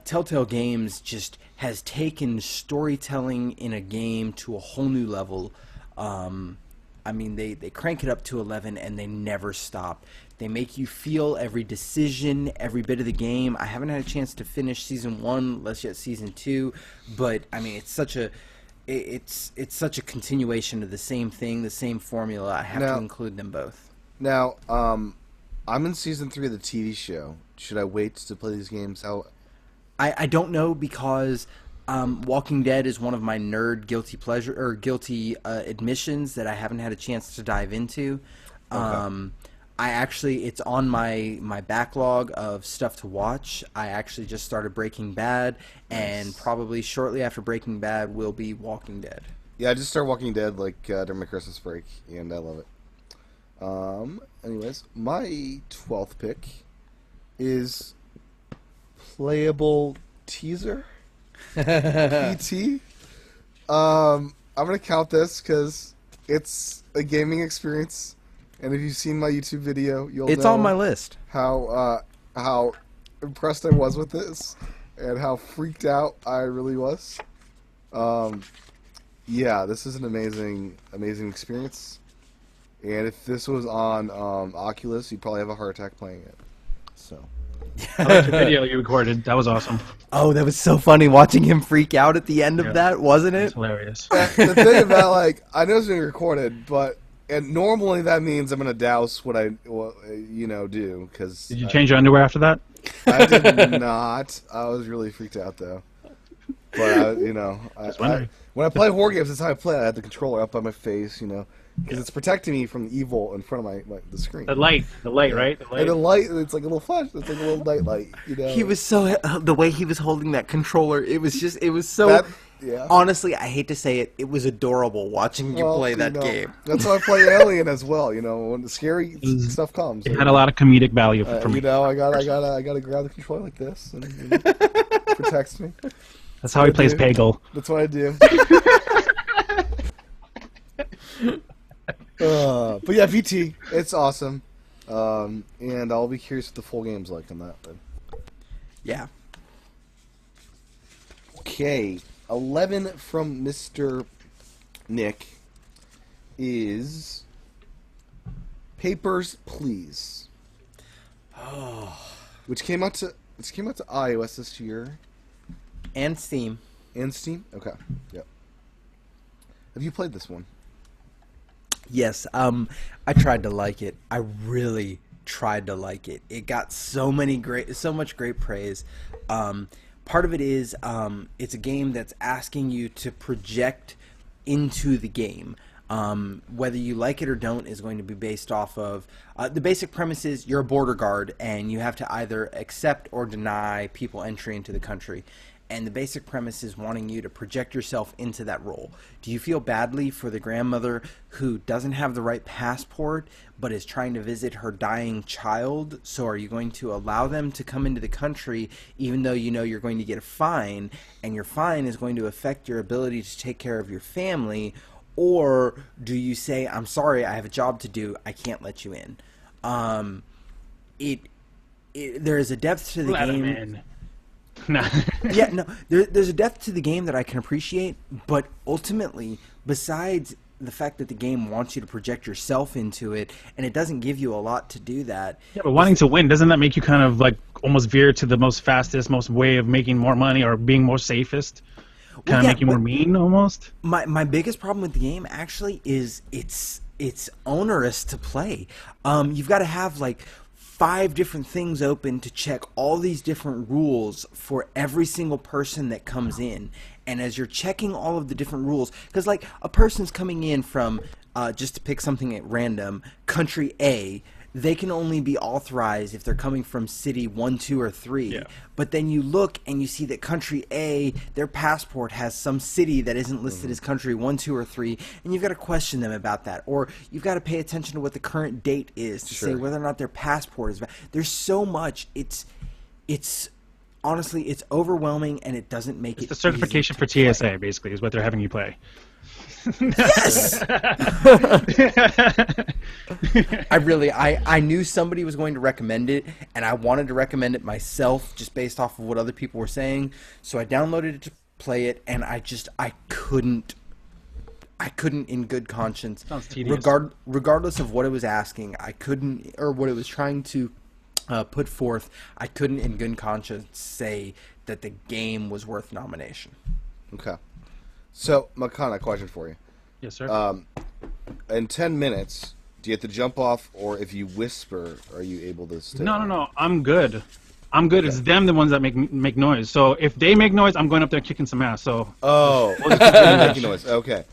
S3: Telltale Games just has taken storytelling in a game to a whole new level. I mean, they crank it up to 11 and they never stop. They make you feel every decision, every bit of the game. I haven't had a chance to finish season 1, less yet season 2, but I mean, it's such a continuation of the same thing, the same formula. I have to include them both.
S1: Now, I'm in season 3 of the TV show. Should I wait to play these games?
S3: I don't know, because Walking Dead is one of my nerd guilty admissions that I haven't had a chance to dive into. Okay. It's on my backlog of stuff to watch. I actually just started Breaking Bad, and probably shortly after Breaking Bad will be Walking Dead.
S1: Yeah, I just started Walking Dead during my Christmas break, and I love it. Anyways, my 12th pick is Playable Teaser. PT. I'm gonna count this because it's a gaming experience, and if you've seen my YouTube video, you'll know
S3: it's on my list.
S1: How impressed I was with this, and how freaked out I really was. Yeah, this is an amazing experience, and if this was on Oculus, you'd probably have a heart attack playing it. So.
S2: I liked the video you recorded. That was awesome.
S3: Oh, that was so funny watching him freak out at the end of that, wasn't it?
S2: It's hilarious.
S1: The thing about, I know it's being recorded, and normally that means I'm going to douse what I do. Cause
S2: did you change your underwear after that?
S1: I did not. I was really freaked out, though. But, when I play horror games, that's how I play. I had the controller up by my face, because it's protecting me from evil in front of the screen.
S2: The light, right? The light.
S1: And the light, it's like a little flash. It's like a little night light,
S3: He was the way he was holding that controller, it was so...
S1: Yeah.
S3: Honestly, I hate to say it, it was adorable watching you play that game.
S1: That's why I play Alien as well. When the scary stuff comes,
S2: it had a lot of comedic value for me.
S1: I gotta grab the controller like this, and it protects me.
S2: That's how he plays Peggle.
S1: That's what I do. But yeah, VT, it's awesome, and I'll be curious what the full game's like on that. Then.
S3: Yeah.
S1: Okay, 11 from Mr. Nick is Papers, Please.
S3: Oh.
S1: Which came out to iOS this year.
S3: And Steam.
S1: And Steam? Okay. Yep. Have you played this one?
S3: Yes. I tried to like it. I really tried to like it. It got so much great praise. Part of it is it's a game that's asking you to project into the game. Whether you like it or don't is going to be based off of the basic premise is you're a border guard and you have to either accept or deny people entry into the country. And the basic premise is wanting you to project yourself into that role. Do you feel badly for the grandmother who doesn't have the right passport but is trying to visit her dying child? So are you going to allow them to come into the country even though you know you're going to get a fine, and your fine is going to affect your ability to take care of your family? Or do you say, I'm sorry, I have a job to do, I can't let you in? There is a depth to the game.
S2: No.
S3: Yeah, no. There's a depth to the game that I can appreciate, but ultimately, besides the fact that the game wants you to project yourself into it, and it doesn't give you a lot to do that.
S2: Yeah, but wanting to win, doesn't that make you kind of almost veer to the most fastest, most way of making more money or being more safest? Kind of make you more mean, almost?
S3: My biggest problem with the game, actually, is it's onerous to play. You've got to have, 5 different things open to check all these different rules for every single person that comes in. And as you're checking all of the different rules, because a person's coming in from, just to pick something at random, country A, they can only be authorized if they're coming from city 1, 2, or 3. Yeah. But then you look and you see that country A, their passport has some city that isn't listed as country 1, 2, or 3, and you've got to question them about that. Or you've got to pay attention to what the current date is to say whether or not their passport is valid. There's so much. It's honestly, it's overwhelming, and it doesn't make
S2: It's
S3: it
S2: the certification
S3: easy
S2: for
S3: to
S2: TSA,
S3: play.
S2: basically, is what they're having you play.
S3: Yes. I knew somebody was going to recommend it, and I wanted to recommend it myself just based off of what other people were saying. So I downloaded it to play it, and I couldn't in good conscience,
S2: Sounds tedious.
S3: regardless of what it was asking, I couldn't, or what it was trying to put forth, I couldn't in good conscience say that the game was worth nomination.
S1: Okay. So, Makana, question for you.
S2: Yes, sir.
S1: In 10 minutes, do you have to jump off, or if you whisper, are you able to stay on?
S2: No. I'm good. It's them, the ones that make noise. So if they make noise, I'm going up there kicking some ass. So
S1: Oh, you're making noise. Okay.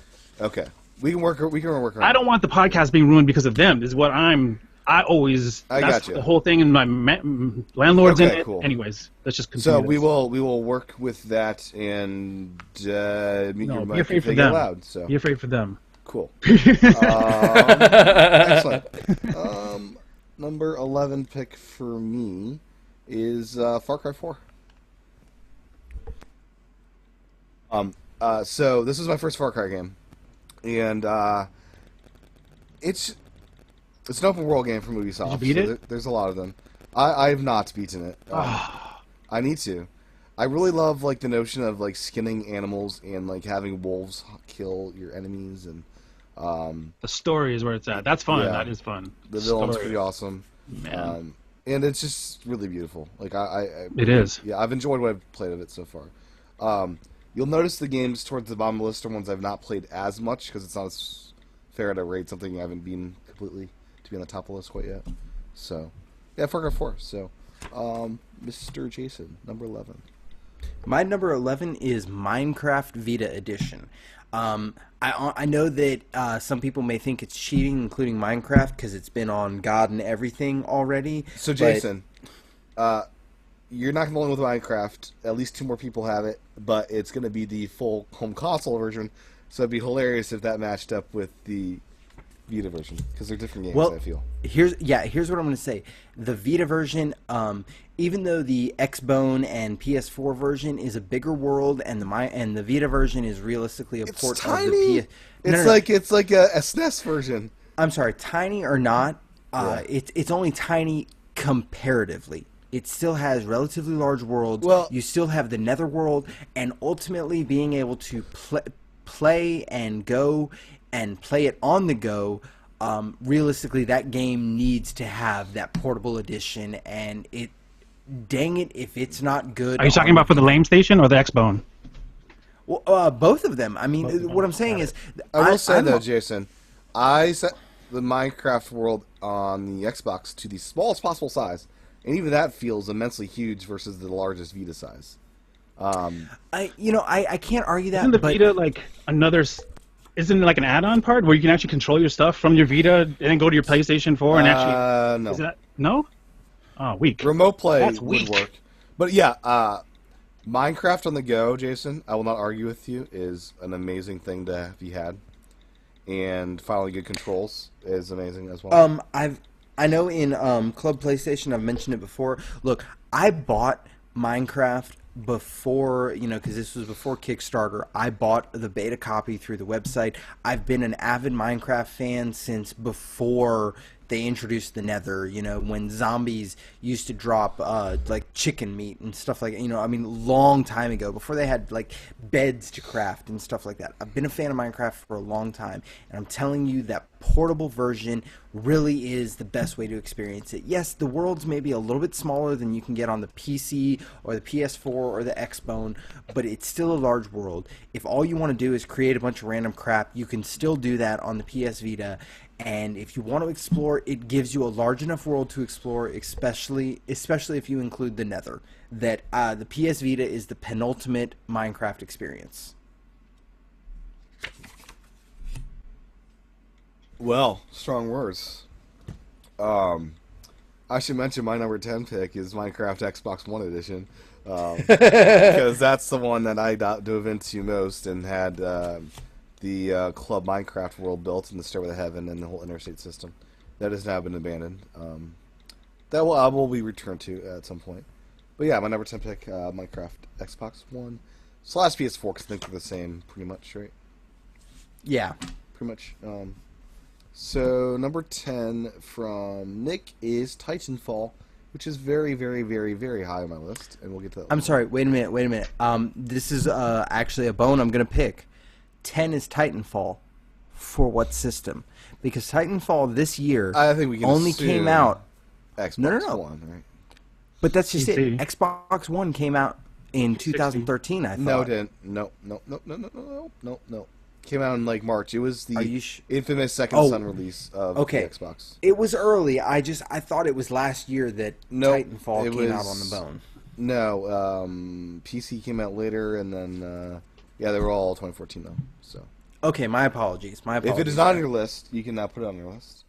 S1: We can work around.
S2: I don't want the podcast being ruined because of them. Is what I
S1: got
S2: that's
S1: you.
S2: the whole thing in my landlord's
S1: Okay,
S2: in it.
S1: cool.
S2: Anyways, let's just continue.
S1: So we
S2: this.
S1: will work with that and mute your
S2: No, be
S1: mic
S2: afraid
S1: if
S2: for
S1: they get
S2: them.
S1: loud. So
S2: Be afraid for them.
S1: cool. Excellent. Number 11 pick for me is Far Cry 4. So this is my first Far Cry game, and it's an open world game from Ubisoft.
S2: Did you beat it?
S1: There's a lot of them. I have not beaten it. I need to. I really love like the notion of like skinning animals and like having wolves kill your enemies, and
S2: The story is where it's at. That's fun.
S1: Yeah.
S2: That is fun.
S1: the villain's
S2: Story.
S1: pretty awesome.
S2: Man.
S1: And it's just really beautiful. Like
S2: It is.
S1: Yeah, I've enjoyed what I've played of it so far. You'll notice the games towards the bottom of the list are ones I've not played as much because it's not as fair to rate something I haven't been completely to be on the top of the list quite yet. So, yeah, Far Cry 4. So, Mr. Jason, number 11.
S3: My number 11 is Minecraft Vita Edition. I know that some people may think it's cheating, including Minecraft, because it's been on God and everything already.
S1: So,
S3: but-
S1: Jason, you're not going with Minecraft. At least 2 more people have it, but it's going to be the full home console version. So it'd be hilarious if that matched up with the Vita version because they're different games.
S3: Well,
S1: I feel.
S3: here's what I'm going to say. The Vita version, even though the Xbone and PS4 version is a bigger world, and the Vita version is realistically a
S1: It's
S3: port
S1: tiny.
S3: of the PS.
S1: It's like a SNES version.
S3: I'm sorry, tiny or not,
S1: Yeah.
S3: it's only tiny comparatively. It still has relatively large worlds.
S1: Well-
S3: You still have the Netherworld, and ultimately being able to play and go and play it on the go. Realistically, that game needs to have that portable edition, and it. Dang it, if it's not good.
S2: Are you talking about for the lame station or the Xbone?
S3: Well, both of them. I mean, what I'm saying is,
S1: I will say
S3: I'm-
S1: though, Jason, I set the Minecraft world on the Xbox to the smallest possible size, and even that feels immensely huge versus the largest Vita size.
S3: I can't argue that.
S2: Isn't the
S3: but
S2: Vita like another? Isn't it like an add-on part where you can actually control your stuff from your Vita and then go to your PlayStation 4 and actually?
S1: No.
S2: Is that no? Oh, weak.
S1: Remote play
S2: That's
S1: would
S2: weak.
S1: work. But yeah, Minecraft on the go, Jason, I will not argue with you, is an amazing thing to be had. And finally good controls is amazing as well.
S3: I know in Club PlayStation, I've mentioned it before. Look, I bought Minecraft before, because this was before Kickstarter. I bought the beta copy through the website. I've been an avid Minecraft fan since before they introduced the Nether, when zombies used to drop like chicken meat and stuff like long time ago, before they had like beds to craft and stuff like that. I've been a fan of Minecraft for a long time, and I'm telling you that portable version really is the best way to experience it. Yes, the world's maybe a little bit smaller than you can get on the PC or the PS4 or the Xbone, but it's still a large world. If all you want to do is create a bunch of random crap, you can still do that on the PS Vita. And if you want to explore, it gives you a large enough world to explore, especially if you include the Nether. That the PS Vita is the penultimate Minecraft experience.
S1: Well, strong words. I should mention my number 10 pick is Minecraft Xbox One Edition. Because that's the one that I dove into most and had the Club Minecraft world built in the Stairway to Heaven and the whole interstate system. That has now been abandoned. That will be returned to at some point. But yeah, my number 10 pick, Minecraft Xbox One / PS4, because I think they're the same, pretty much, right?
S3: Yeah.
S1: Pretty much. So number 10 from Nick is Titanfall, which is very, very, very, very high on my list, and we'll get to that.
S3: I'm sorry. Wait a minute. This is actually a bone I'm gonna pick. 10 is Titanfall. For what system? Because Titanfall this year
S1: I think we can
S3: only
S1: assume
S3: came out.
S1: Xbox
S3: No.
S1: One, right?
S3: But that's just
S2: PC.
S3: it. Xbox One came out in 2013. I thought.
S1: No, it didn't. No. Came out in like March. It was
S3: Are you
S1: the
S3: sh-
S1: infamous Second
S3: Oh,
S1: Son release of
S3: okay.
S1: the Xbox.
S3: It was early. I thought it was last year that
S1: Nope,
S3: Titanfall
S1: it
S3: came out
S1: was-
S3: on the bone.
S1: No, PC came out later, and then yeah, they were all 2014 though. So
S3: Okay, my apologies.
S1: if it is not on your list, you can now put it on your list.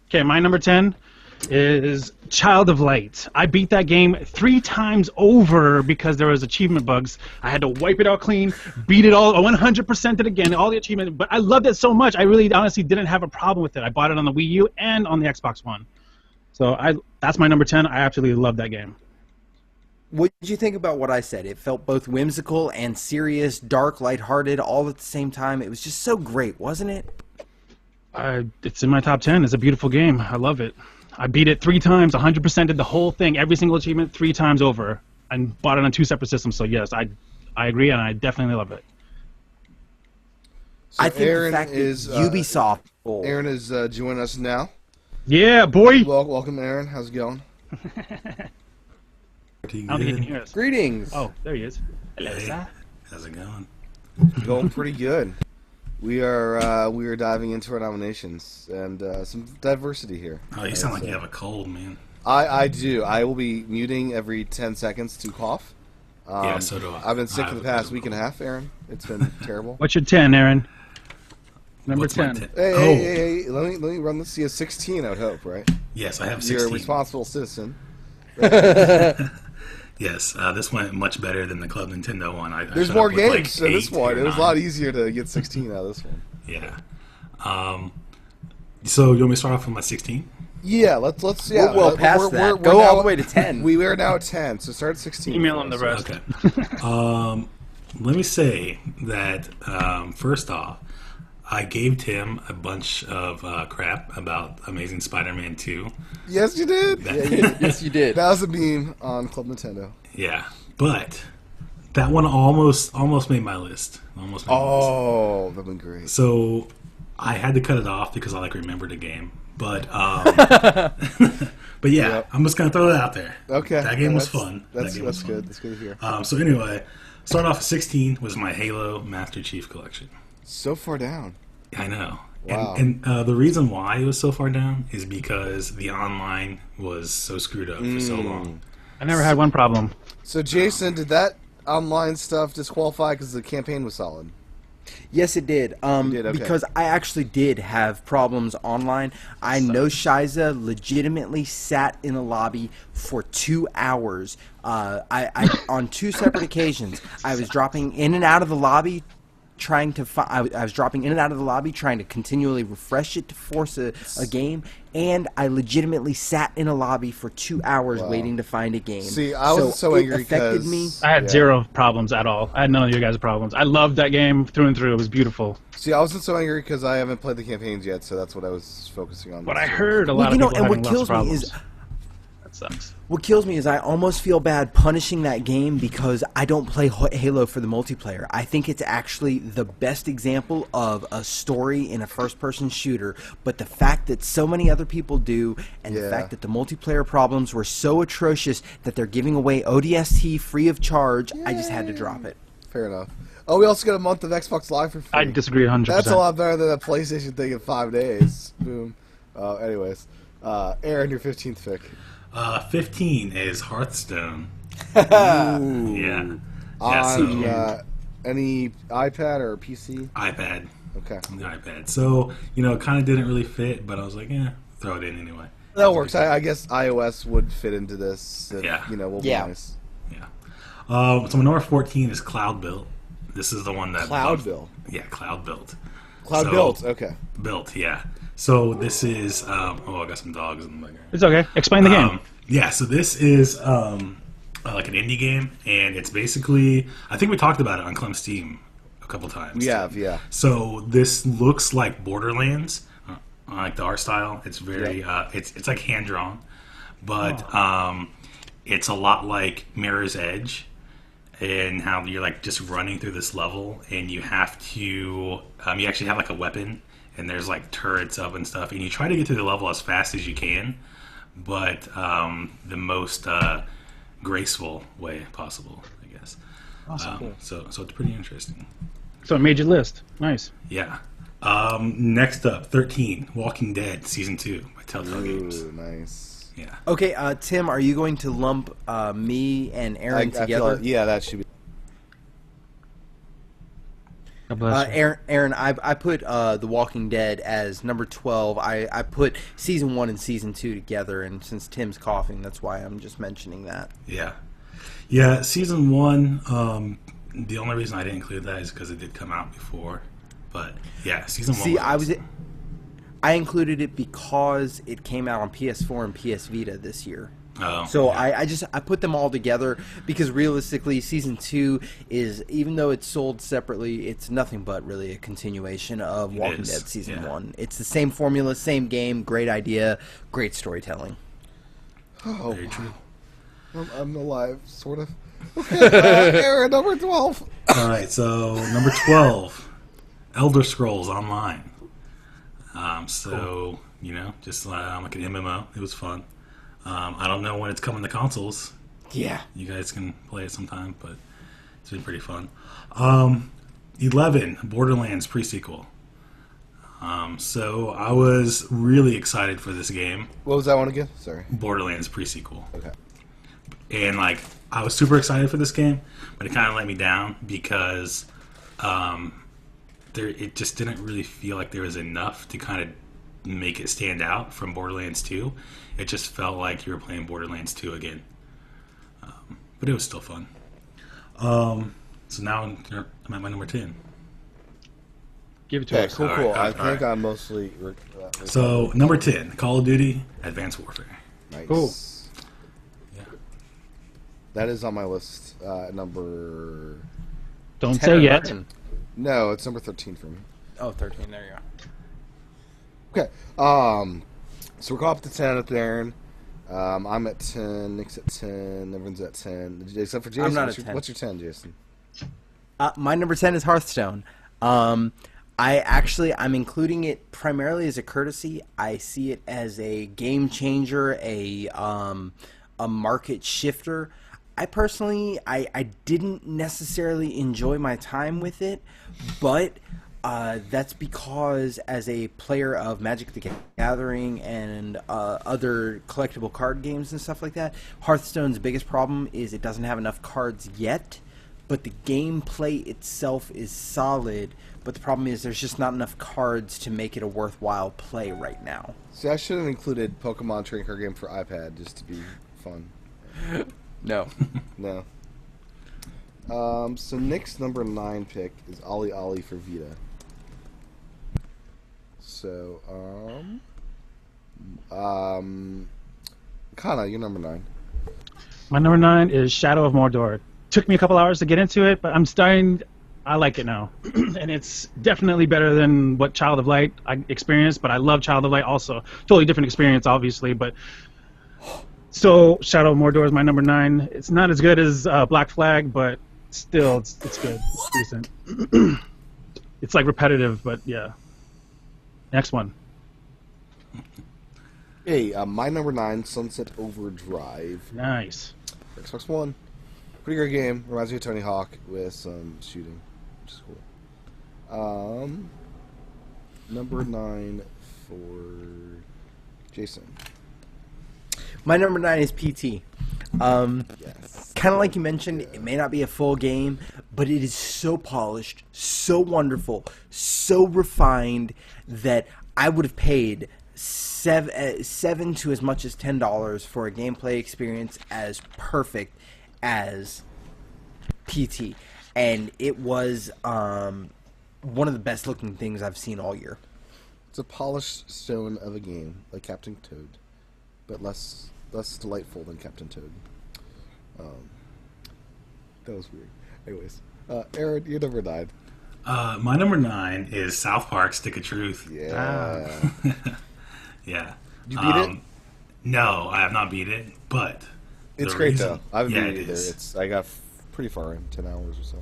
S2: Okay, my number 10 is Child of Light. I beat that game 3 times over because there was achievement bugs. I had to wipe it all clean, beat it all, 100% it again, all the achievements. But I loved it so much, I really honestly didn't have a problem with it. I bought it on the Wii U and on the Xbox One. So that's my number 10. I absolutely love that game.
S3: What did you think about what I said? It felt both whimsical and serious, dark, lighthearted, all at the same time. It was just so great, wasn't it?
S2: It's in my top 10. It's a beautiful game. I love it. I beat it 3 times, 100% did the whole thing, every single achievement 3 times over, and bought it on 2 separate systems. So yes, I agree, and I definitely love it.
S1: So
S3: I think
S1: Aaron
S3: the fact
S1: is
S3: that Ubisoft.
S1: Aaron is joining us now.
S2: Yeah, boy.
S1: Welcome, Aaron. How's it going?
S4: Pretty
S2: I don't think he can
S4: good.
S2: hear us.
S3: Greetings.
S2: Oh, there he is. Hello,
S4: Hey,
S2: sir.
S4: how's it going?
S1: Going pretty good. We are diving into our nominations and some diversity here.
S4: Oh, you sound like you have a cold, man.
S1: I do. I will be muting every 10 seconds to cough.
S4: Yeah, so do I.
S1: I've been sick
S4: I
S1: for the
S4: have a
S1: past
S4: bit of
S1: week and a half, Aaron. It's been terrible.
S2: What's your 10, Aaron? Number
S4: What's my
S2: 10.
S4: 10?
S1: Hey,
S4: Oh,
S1: hey, let me run this. You have 16, I would hope, right?
S4: yes, I have
S1: You're a
S4: 16.
S1: responsible citizen.
S4: Yes, this went much better than the Club Nintendo one.
S1: There's
S4: shut
S1: more
S4: up with, like,
S1: games in this
S4: 8
S1: one.
S4: or
S1: It was a
S4: 9.
S1: lot easier to get 16 out of this one.
S4: Yeah. So you want me to start off with my 16?
S1: Yeah, let's yeah.
S3: We're well past that. Go all the way to 10.
S1: We are now at 10, so start at 16.
S2: Email him the rest.
S4: Okay. Let me say that first off, I gave Tim a bunch of crap about Amazing Spider-Man 2.
S1: Yes, you did.
S3: Yes, you did.
S1: That was a meme on Club Nintendo.
S4: Yeah, but that one almost made my list. Almost made my list.
S1: Oh, that'd been great.
S4: So I had to cut it off because I remembered the game. But but yeah,
S1: Yep.
S4: I'm just gonna throw it out there.
S1: Okay,
S4: that game was
S1: that's-
S4: fun.
S1: That's
S4: That game was fun.
S1: good. That's good to hear.
S4: So anyway, starting off at 16 was my Halo Master Chief Collection.
S1: So far down.
S4: I know.
S1: Wow.
S4: And the reason why it was so far down is because the online was so screwed up for so long.
S2: I never had one problem.
S1: So, Jason, did that online stuff disqualify because the campaign was solid?
S3: Yes, it did.
S1: did, okay.
S3: Because I actually did have problems online. I know Shiza legitimately sat in a lobby for 2 hours. I on 2 separate occasions, I was dropping in and out of the lobby, trying to. I was dropping in and out of the lobby, trying to continually refresh it to force a game, and I legitimately sat in a lobby for 2 hours
S1: Wow.
S3: waiting to find a game.
S1: See, I was so
S3: it
S1: angry
S3: affected
S1: because
S3: me.
S2: I had
S1: yeah.
S2: 0 problems at all. I had none of your guys' problems. I loved that game through and through. It was beautiful.
S1: See, I wasn't so angry because I haven't played the campaigns yet, so that's what I was focusing on.
S2: But
S1: this
S2: I
S1: year.
S2: heard a
S3: Well,
S2: lot
S3: you know,
S2: of people
S3: and what
S2: having lots of
S3: kills me
S2: problems.
S3: is
S2: That sucks.
S3: What kills me is I almost feel bad punishing that game because I don't play Halo for the multiplayer. I think it's actually the best example of a story in a first-person shooter, but the fact that so many other people do, and the
S1: Yeah.
S3: fact that the multiplayer problems were so atrocious that they're giving away ODST free of charge, I just had to drop it.
S1: Fair enough. Oh, we also got a month of Xbox Live for free.
S2: I disagree 100%.
S1: That's a lot better than a PlayStation thing in 5 days. Boom. Anyways, Aaron, your 15th pick.
S4: 15 is Hearthstone.
S1: Ooh.
S4: Yeah. Yeah,
S1: On
S4: so
S1: any iPad or PC?
S4: iPad.
S1: Okay.
S4: On the iPad. So, it kind of didn't really fit, but I was like, throw it in anyway.
S1: That works. I guess iOS would fit into this. And,
S4: Yeah.
S1: Will be
S3: Yeah.
S1: nice.
S4: Yeah. So my number 14 is Cloud Built. This is the one that
S1: Cloud Built.
S4: Yeah, Cloud Built.
S1: Cloud
S4: So-
S1: Built. Okay.
S4: Built, yeah. So this is I got some dogs in the background.
S2: It's okay. Explain the game.
S4: Yeah, so this is like an indie game, and it's basically, I think we talked about it on Clem Steam a couple times.
S1: We have, yeah.
S4: So this looks like Borderlands, like the art style. It's very, it's like hand drawn, but it's a lot like Mirror's Edge, and how you're like just running through this level, and you have to, you actually have like a weapon, and there's like turrets up and stuff, and you try to get through the level as fast as you can, but the most graceful way possible, I guess.
S2: Awesome.
S4: So it's pretty interesting.
S2: So it made your list. Nice.
S4: Yeah. Next up, 13, Walking Dead Season 2 by Telltale Games.
S1: Ooh, nice.
S4: Yeah.
S3: Okay, Tim, are you going to lump me and Aaron
S1: I feel
S3: together?
S1: like, yeah, that should be.
S2: God bless you.
S3: Aaron, I put The Walking Dead as number 12. I put Season 1 and Season 2 together, and since Tim's coughing, that's why I'm just mentioning that.
S4: Yeah. Yeah, Season 1, the only reason I didn't include that is because it did come out before. But, yeah, Season 1
S3: See,
S4: awesome.
S3: I included it because it came out on PS4 and PS Vita this year.
S4: Oh,
S3: So
S4: yeah.
S3: I put them all together because realistically, Season 2 is, even though it's sold separately, it's nothing but really a continuation of Walking
S4: is,
S3: Dead Season
S4: yeah.
S3: 1. It's the same formula, same game, great idea, great storytelling.
S1: Oh,
S4: Very true.
S1: I'm alive, sort of. Okay, Aaron, number 12.
S4: All right, so number 12, Elder Scrolls Online. So, you know, just like an MMO. It was fun. I don't know when it's coming to consoles.
S3: Yeah.
S4: You guys can play it sometime, but it's been pretty fun. 11, Borderlands pre-sequel. So I was really excited for this game,
S1: What was that one again? Sorry.
S4: Borderlands pre-sequel.
S1: Okay.
S4: And, like, I was super excited for this game, but it kind of let me down because it just didn't really feel like there was enough to kind of make it stand out from Borderlands 2. It just felt like you were playing Borderlands 2 again. But it was still fun. So now I'm at my number 10.
S2: Give it to
S1: Okay,
S2: us.
S1: cool,
S4: All
S1: cool.
S4: right,
S1: I
S4: all
S1: think
S4: right.
S1: I'm mostly.
S4: So, number 10, Call of Duty Advanced Warfare.
S1: Nice.
S2: Cool.
S4: Yeah.
S1: That is on my list. Number.
S2: Don't
S3: 10
S2: say
S3: or
S2: yet.
S3: 11?
S1: No, it's number 13 for me.
S3: Oh, 13, there you go.
S1: Okay. So we're caught up to 10 at Aaron. I'm at 10. Nick's at 10. Everyone's at 10. Except for Jason.
S3: I'm not
S1: what's
S3: at
S1: your,
S3: 10.
S1: What's your 10, Jason?
S3: My number 10 is Hearthstone. I'm including it primarily as a courtesy. I see it as a game changer, a market shifter. I personally, I didn't necessarily enjoy my time with it, but that's because as a player of Magic the Gathering and other collectible card games and stuff like that, Hearthstone's biggest problem is it doesn't have enough cards yet. But the gameplay itself is solid, but the problem is there's just not enough cards to make it a worthwhile play right now.
S1: See, I should have included Pokemon Trading Card Game for iPad just to be fun.
S3: No.
S1: No. So Nick's number 9 pick is Ollie Ollie for Vita. So, Kana, you're number 9.
S2: My number 9 is Shadow of Mordor. Took me a couple hours to get into it, but I like it now. And it's definitely better than what Child of Light I experienced, but I love Child of Light also. Totally different experience, obviously, but so Shadow of Mordor is my number 9. It's not as good as Black Flag, but still, it's good. It's decent. It's like repetitive, but yeah. Next one.
S1: Hey, my number 9, Sunset Overdrive.
S2: Nice.
S1: Xbox One. Pretty great game. Reminds me of Tony Hawk with some shooting, which is cool. Number 9 for Jason.
S3: My number 9 is PT.
S1: Yes.
S3: Kind of like you mentioned, it may not be a full game, but it is so polished, so wonderful, so refined that I would have paid seven to as much as $10 for a gameplay experience as perfect as PT, and it was one of the best looking things I've seen all year.
S1: It's a polished stone of a game, like Captain Toad, but less less delightful than Captain Toad. That was weird. Anyways, Aaron, you're number 9.
S4: My number 9 is South Park: Stick of Truth.
S1: Yeah.
S4: Yeah.
S1: You beat it?
S4: No, I have not beat it, but
S1: It's
S4: the
S1: great
S4: reason-
S1: though. I haven't
S4: yeah,
S1: beat it
S4: it
S1: either.
S4: is.
S1: I got pretty far in, 10 hours or so.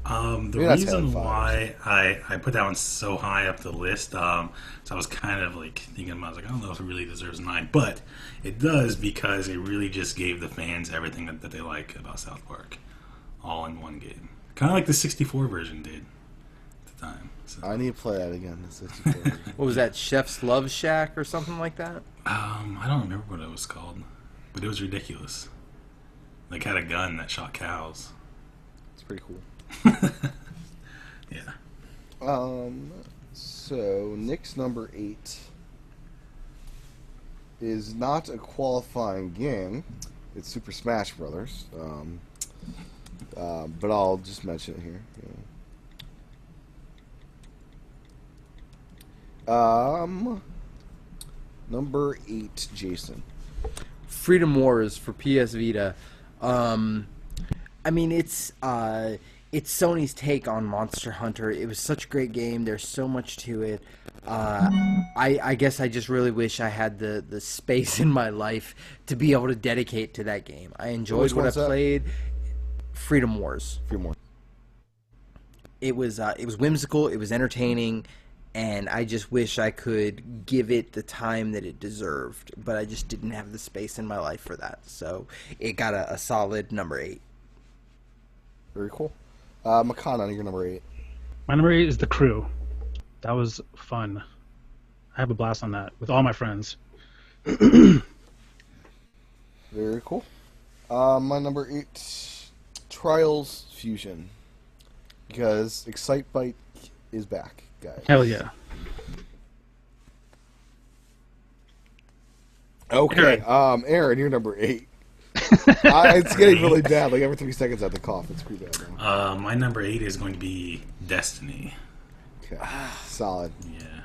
S1: I don't know.
S4: The
S1: Maybe that's
S4: reason
S1: 5.
S4: why I put that one so high up the list, so I was kind of like thinking about, I was like, I don't know if it really deserves 9, but it does because it really just gave the fans everything that they like about South Park, all in one game. Kind of like the 64 version did at the time. So,
S1: I need to play that again. The 64.
S3: What was that, Chef's Love Shack or something like that?
S4: I don't remember what it was called, but it was ridiculous. Like, had a gun that shot cows.
S1: It's pretty cool.
S4: Yeah.
S1: So Nick's number 8 is not a qualifying game. It's Super Smash Brothers. But I'll just mention it here. Number 8, Jason.
S3: Freedom Wars for PS Vita. I mean, it's Sony's take on Monster Hunter. It was such a great game. There's so much to it. I guess I just really wish I had the space in my life to be able to dedicate to that game. I enjoyed
S1: Which
S3: what I
S1: one's that?
S3: played. Freedom Wars.
S1: A few more.
S3: It was whimsical. It was entertaining. And I just wish I could give it the time that it deserved. But I just didn't have the space in my life for that. So it got a solid number 8.
S1: Very cool. Makana, you're number 8.
S2: My number 8 is The Crew. That was fun. I have a blast on that with all my friends.
S1: Very cool. My number 8, Trials Fusion. Because Excitebike is back, guys.
S2: Hell yeah.
S1: Okay, Aaron, you're number 8. It's getting really bad. Like every 3 seconds I have to cough. It's pretty bad now.
S4: My number 8 is going to be Destiny.
S1: Okay, solid.
S4: Yeah.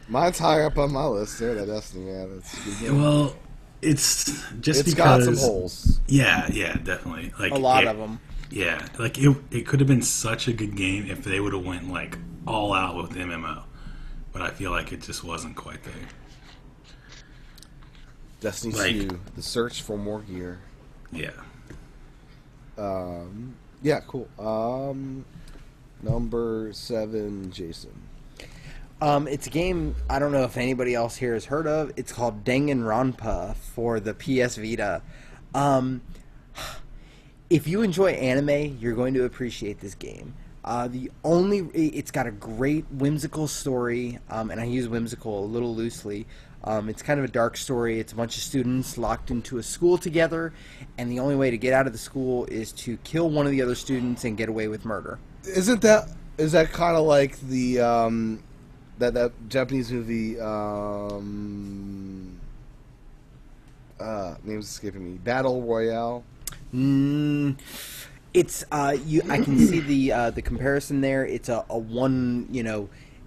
S1: Mine's higher up on my list. There, that Destiny, man. It's a good game.
S4: Well, it's just
S1: It's
S4: because...
S1: got some holes.
S4: Yeah, definitely. Like
S3: A lot of them.
S4: Yeah, like it could have been such a good game if they would have went like all out with MMO, but I feel like it just wasn't quite there.
S1: Destiny
S4: Like-
S1: 2, the search for more gear.
S4: Yeah.
S1: Yeah, cool. Number 7, Jason.
S3: It's a game I don't know if anybody else here has heard of. It's called Danganronpa for the PS Vita. If you enjoy anime, you're going to appreciate this game. It's got a great whimsical story, and I use whimsical a little loosely. It's kind of a dark story. It's a bunch of students locked into a school together, and the only way to get out of the school is to kill one of the other students and get away with murder.
S1: Is that kind of like the that Japanese movie name's escaping me, Battle Royale?
S3: It's I can see the comparison there. It's a one,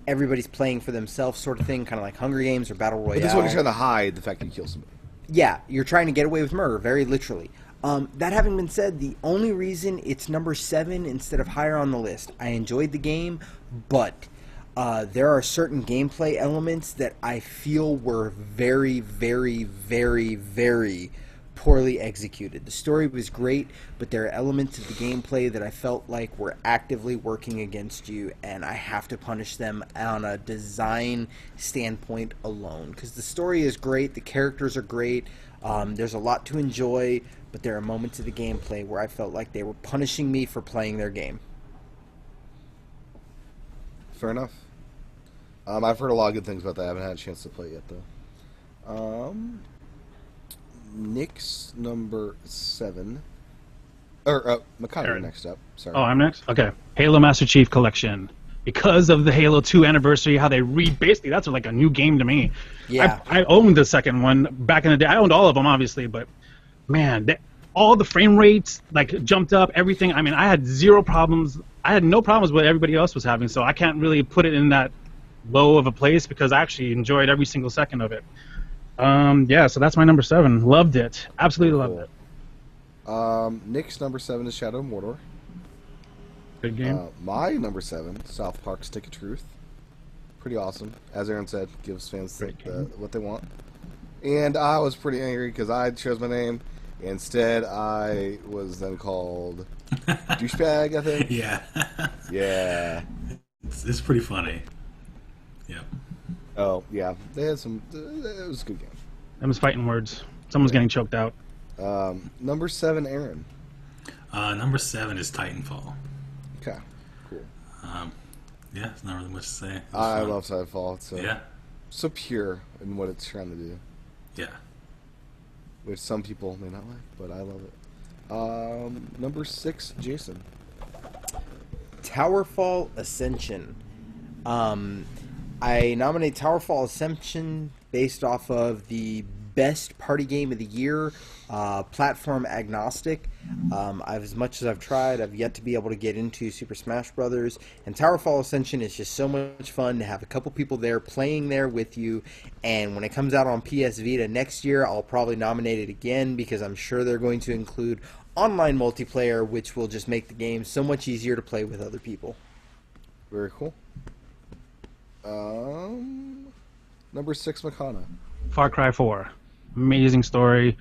S3: everybody's playing for themselves sort of thing, kind of like Hunger Games or Battle Royale.
S1: But this one you're trying to hide the fact that you kill somebody.
S3: Yeah, you're trying to get away with murder, very literally. That having been said, the only reason it's number 7 instead of higher on the list, I enjoyed the game, but there are certain gameplay elements that I feel were very, very, very, very poorly executed. The story was great, but there are elements of the gameplay that I felt like were actively working against you, and I have to punish them on a design standpoint alone. Because the story is great, the characters are great, there's a lot to enjoy, but there are moments of the gameplay where I felt like they were punishing me for playing their game.
S1: Fair enough. I've heard a lot of good things about that. I haven't had a chance to play it yet, though. Nick's number 7. Or, Makana, you're
S2: Aaron.
S1: next up. Sorry.
S2: Oh, I'm next? Okay. Halo Master Chief Collection. Because of the Halo 2 anniversary, how they basically, that's like a new game to me.
S3: Yeah.
S2: I owned the second one back in the day. I owned all of them, obviously, but man, all the frame rates like jumped up, everything. I mean, I had zero problems. I had no problems with what everybody else was having, so I can't really put it in that low of a place because I actually enjoyed every single second of it. Yeah, so that's my number 7. Loved it. Absolutely loved it.
S1: Nick's number 7 is Shadow of Mordor.
S2: Good game.
S1: My number 7, South Park: Stick of Truth. Pretty awesome. As Aaron said, gives fans what they want. And I was pretty angry because I chose my name. Instead, I was then called douchebag, I think.
S4: Yeah.
S1: Yeah.
S4: It's pretty funny. Yep.
S1: Oh, yeah. They had some... It was a good game.
S2: Them was fighting words. Someone's getting choked out.
S1: Number 7, Aaron.
S4: Number 7 is Titanfall.
S1: Okay. Cool.
S4: Yeah, there's not really much to say. It was
S1: I
S4: fun.
S1: love Titanfall. It's
S4: Yeah.
S1: so pure in what it's trying to do.
S4: Yeah.
S1: Which some people may not like, but I love it. Number 6, Jason.
S3: Towerfall Ascension. I nominate Towerfall Ascension based off of the best party game of the year, platform agnostic. As much as I've tried, I've yet to be able to get into Super Smash Brothers. And Towerfall Ascension is just so much fun to have a couple people there playing there with you. And when it comes out on PS Vita next year, I'll probably nominate it again because I'm sure they're going to include online multiplayer, which will just make the game so much easier to play with other people.
S1: Very cool. Number 6, Makana.
S2: Far Cry 4. Amazing story.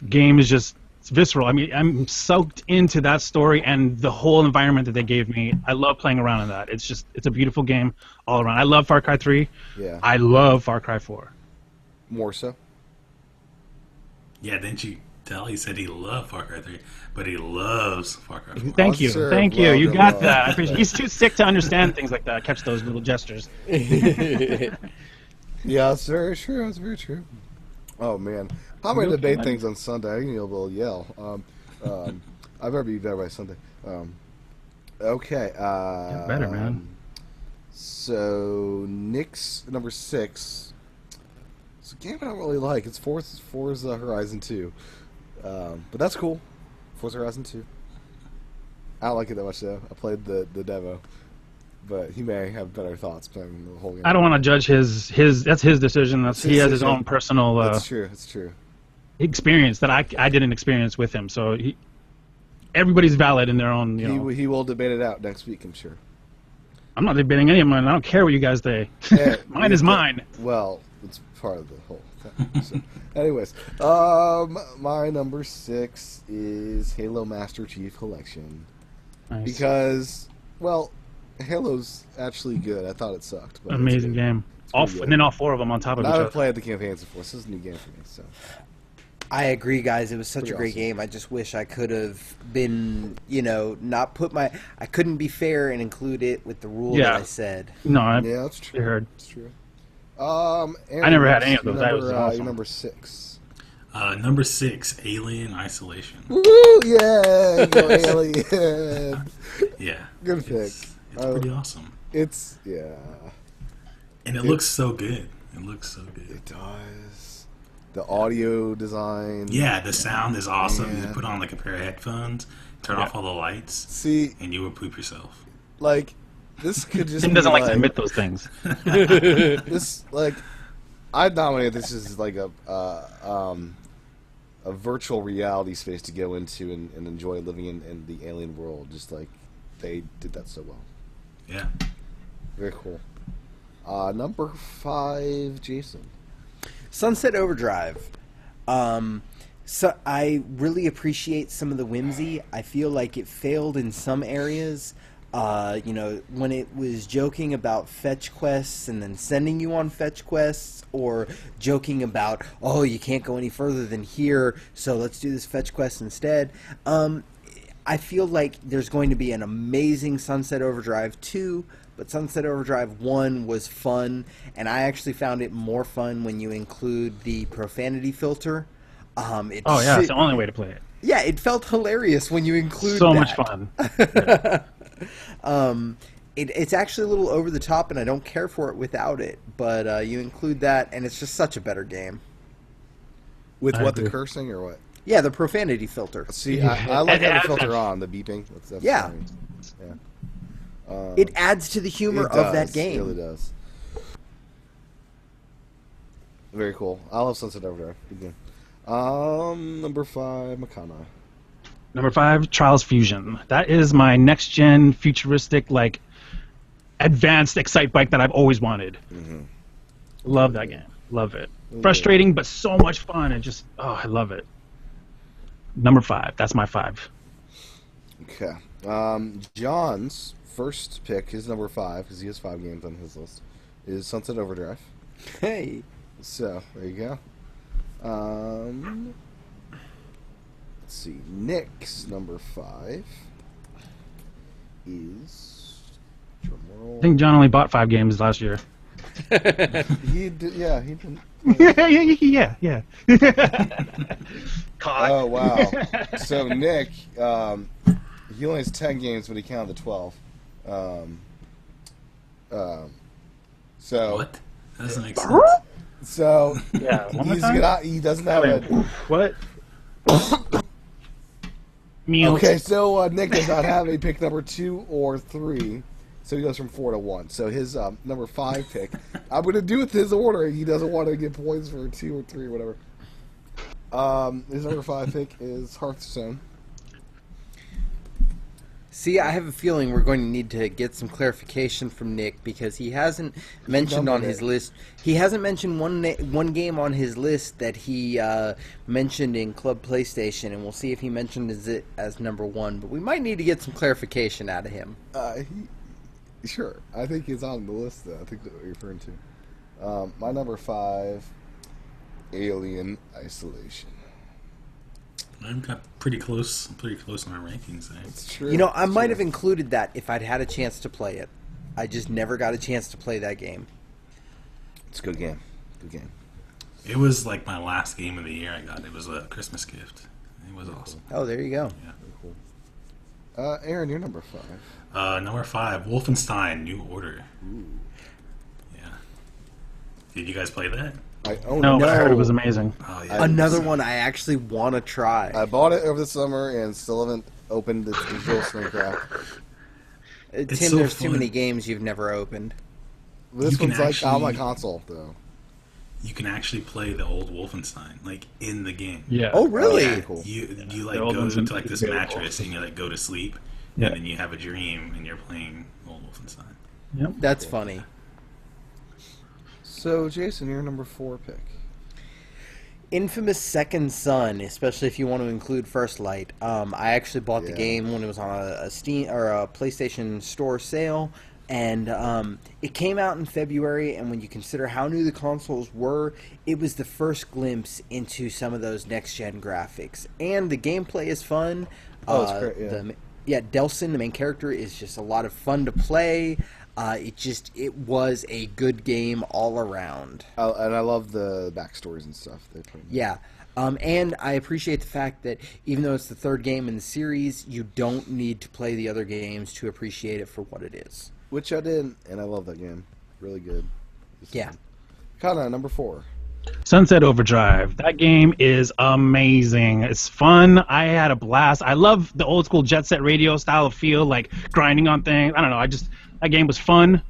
S2: Game is just it's visceral. I mean, I'm soaked into that story and the whole environment that they gave me. I love playing around in that. It's a beautiful game all around. I love Far Cry 3.
S1: Yeah.
S2: I love Far Cry 4.
S1: More so.
S4: Yeah, didn't you tell? He said he loved Far Cry 3, but he loves Far Cry 4.
S2: Thank you.
S1: Sir,
S2: Thank you.
S1: love
S2: You
S1: to
S2: got
S1: love.
S2: that. I appreciate He's too sick to understand things like that. Catch those little gestures.
S1: Yeah, it's very true. It's very true. Oh, man. How am I going to debate things on Sunday? I can be able to yell. I better be better by Sunday. Okay.
S2: Get better, man.
S1: So, Nick's number 6. It's a game I don't really like. It's Forza Horizon 2. But that's cool. Forza Horizon 2. I don't like it that much, though. I played the demo. But he may have better thoughts playing the whole game.
S2: I don't want to judge his. That's his decision. He has his own personal
S1: That's true. That's true.
S2: experience that I didn't experience with him. So everybody's valid in their own.
S1: He will debate it out next week, I'm sure.
S2: I'm not debating any of mine. I don't care what you guys say.
S1: Yeah,
S2: Mine is mine.
S1: Well, it's part of the whole thing. So, anyways, my number 6 is Halo Master Chief Collection.
S2: Nice.
S1: Because, well, Halo's actually good. I thought it sucked. But
S2: Amazing game. And then all 4 of them on top of
S1: I
S2: each
S1: haven't
S2: other.
S1: played the campaigns before. So this is a new game for me. So
S3: I agree, guys. It was such
S1: Pretty
S3: a great
S1: awesome.
S3: game. I just wish I could have been, not put I couldn't be fair and include it with the rule
S2: Yeah.
S3: that I said.
S2: No,
S1: yeah, that's true.
S2: you heard.
S1: That's true. Aaron,
S2: I never had any of those.
S1: Number,
S2: That was awesome.
S1: Your number 6.
S4: Number 6, Alien Isolation.
S1: Woo! Yeah, go Alien.
S4: Yeah.
S1: Good pick.
S4: It's pretty awesome.
S1: It's yeah.
S4: And it looks so good. It looks so good.
S1: It does. The audio design.
S4: Yeah, the sound is awesome.
S1: Yeah.
S4: You put on like a pair of headphones, turn off all the lights,
S1: See,
S4: and you would poop yourself.
S1: like, this could just
S2: Tim
S1: be
S2: doesn't like to admit those things.
S1: this like I'd nominate this as like a virtual reality space to go into and enjoy living in the alien world. Just like they did that so well.
S4: Yeah.
S1: Very cool. Number 5, Jason.
S3: Sunset Overdrive. So I really appreciate some of the whimsy. I feel like it failed in some areas. When it was joking about fetch quests and then sending you on fetch quests, or joking about, oh, you can't go any further than here, so let's do this fetch quest instead. I feel like there's going to be an amazing Sunset Overdrive 2, but Sunset Overdrive 1 was fun, and I actually found it more fun when you include the profanity filter.
S2: Oh yeah, it's the only way to play it.
S3: Yeah, it felt hilarious when you include
S2: So
S3: that.
S2: much fun.
S3: It's actually a little over the top, and I don't care for it without it, but you include that, and it's just such a better game.
S1: With
S2: I
S1: what, the
S2: agree.
S1: cursing or what?
S3: Yeah, the profanity filter.
S1: See, I like
S2: It
S1: having the
S2: adds
S1: filter
S2: that-
S1: on, the beeping. That's
S3: Yeah.
S1: funny. Yeah.
S3: It adds to the humor
S1: It
S3: of that
S1: does.
S3: game.
S1: It really does. Very cool. I love Sunset Overdrive. Good game. Number 5, Makana.
S2: Number 5, Trials Fusion. That is my next gen futuristic like advanced Excite bike that I've always wanted. Love that game. Love it. Frustrating, but so much fun. It just, I love it. Number 5. That's my 5.
S1: Okay. John's first pick, his number 5, because he has 5 games on his list, is Sunset Overdrive.
S3: Hey.
S1: So, there you go. Let's see. Nick's number 5 is...
S2: I think John only bought 5 games last year.
S1: He did, yeah, he did.
S2: yeah. Caught.
S1: Oh, wow. So, Nick, he only has 10 games, but he counted the 12. So...
S4: What? That doesn't make sense.
S1: So,
S2: Yeah, one more time?
S1: he doesn't have a...
S2: What? Meals.
S1: Okay, so Nick does not have a pick number 2 or 3, so he goes from 4 to 1. So his number 5 pick, I'm going to do with his order. He doesn't want to get points for 2 or 3 or whatever. His number 5 pick is Hearthstone.
S3: See, I have a feeling we're going to need to get some clarification from Nick because he hasn't mentioned on his list. He hasn't mentioned one game on his list that he mentioned in Club PlayStation, and we'll see if he mentions it as number 1. But we might need to get some clarification out of him.
S1: Sure, I think it's on the list, though. I think that's what you're referring to. My number 5, Alien Isolation.
S4: I've got pretty close on our rankings there.
S1: It's true.
S3: You know, I might have included that if I'd had a chance to play it. I just never got a chance to play that game.
S1: It's a good game. Good game.
S4: It was like my last game of the year I got. It was a Christmas gift. It was awesome.
S3: Oh, there you go.
S4: Yeah.
S1: Cool. Aaron, you're number 5.
S4: Number 5, Wolfenstein: New Order.
S1: Ooh.
S4: Yeah. Did you guys play that?
S1: I own
S2: No,
S1: it.
S2: but I heard it was amazing.
S4: Oh yeah.
S3: Another one I actually want to try.
S1: I bought it over the summer and still haven't opened its digital shrink wrap.
S3: Tim,
S4: so
S3: there's too
S4: fun.
S3: many games you've never opened.
S1: This
S4: You can
S1: one's like on my
S4: actually-
S1: console, though.
S4: You can actually play the old Wolfenstein like in the game.
S2: Yeah.
S3: Oh, really?
S1: Yeah. Cool.
S4: You like
S2: The old
S4: go
S2: one's
S4: to like this
S2: available.
S4: mattress and you like go to sleep,
S2: Yeah.
S4: and then you have a dream and you're playing old Wolfenstein.
S2: Yep.
S3: That's funny.
S1: So, Jason, you're number 4 pick.
S3: Infamous Second Son, especially if you want to include First Light. I actually bought the
S1: Yeah.
S3: game when it was on a Steam or a PlayStation Store sale, and it came out in February. And when you consider how new the consoles were, it was the first glimpse into some of those next-gen graphics. And the gameplay is fun.
S1: Oh, it's great, yeah.
S3: Delsin, the main character, is just a lot of fun to play. It was a good game all around.
S1: And I love the backstories and stuff they put in.
S3: Yeah. And I appreciate the fact that even though it's the 3rd game in the series, you don't need to play the other games to appreciate it for what it is.
S1: Which I did, and I love that game. Really good.
S3: Yeah.
S1: Kana, number 4.
S2: Sunset Overdrive. That game is amazing. It's fun. I had a blast. I love the old school Jet Set Radio style of feel, like grinding on things. I don't know. That game was fun,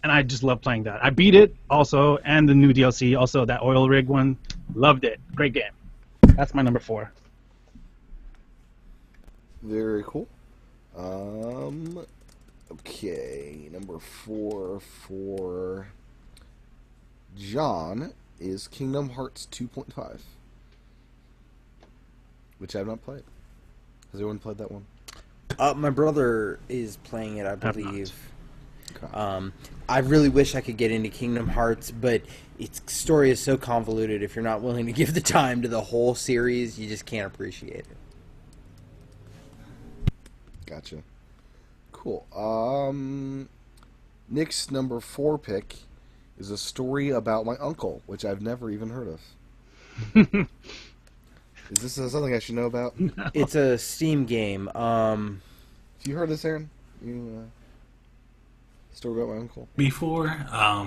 S2: and I just love playing that. I beat it also, and the new DLC, also that oil rig one. Loved it. Great game. That's my number 4.
S1: Very cool. Okay, number 4 for John is Kingdom Hearts 2.5, which I have not played. Has anyone played that one?
S3: My brother is playing it, I
S2: Have not.
S3: believe.
S1: Okay.
S3: I really wish I could get into Kingdom Hearts, but its story is so convoluted. If you're not willing to give the time to the whole series, you just can't appreciate it.
S1: Gotcha. Cool. Nick's number 4 pick is a story about my uncle, which I've never even heard of. Is this something I should know about?
S3: It's a Steam game.
S1: Have you heard this, Aaron? Story about my uncle.
S4: Before,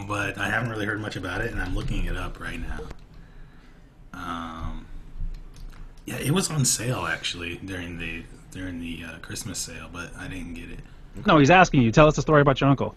S4: but I haven't really heard much about it, and I'm looking it up right now. Yeah, it was on sale actually during the Christmas sale, but I didn't get it.
S2: No, he's asking you. Tell us a story about your uncle.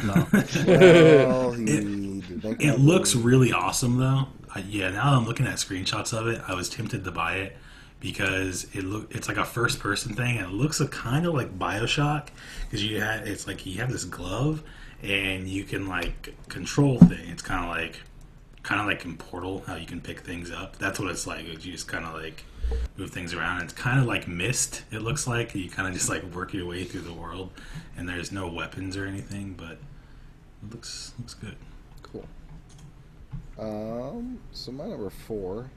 S2: No.
S1: Well,
S4: It looks really awesome though. Yeah, now that I'm looking at screenshots of it, I was tempted to buy it because it's like a first person thing and it looks kind of like BioShock because it's like you have this glove and you can like control things. It's kind of like in Portal how you can pick things up. That's what it's like. You just kind of like move things around. It's kind of like Myst. It looks like you kind of just like work your way through the world, and there's no weapons or anything, but it looks good.
S1: Cool. So my number 4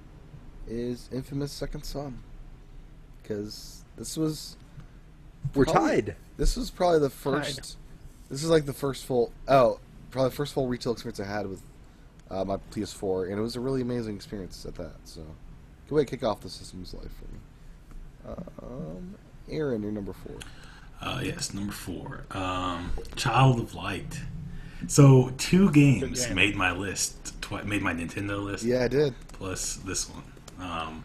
S1: is Infamous Second Son, because
S3: We're tied.
S1: This was probably the first.
S2: Tied.
S1: This is like the first full retail experience I had with my PS4, and it was a really amazing experience at that. So, good way to kick off the system's life for me. Aaron, you're number 4.
S4: Yes, number 4. Child of Light. So 2 games made my list. Made my Nintendo list.
S1: Yeah, I did.
S4: Plus this one.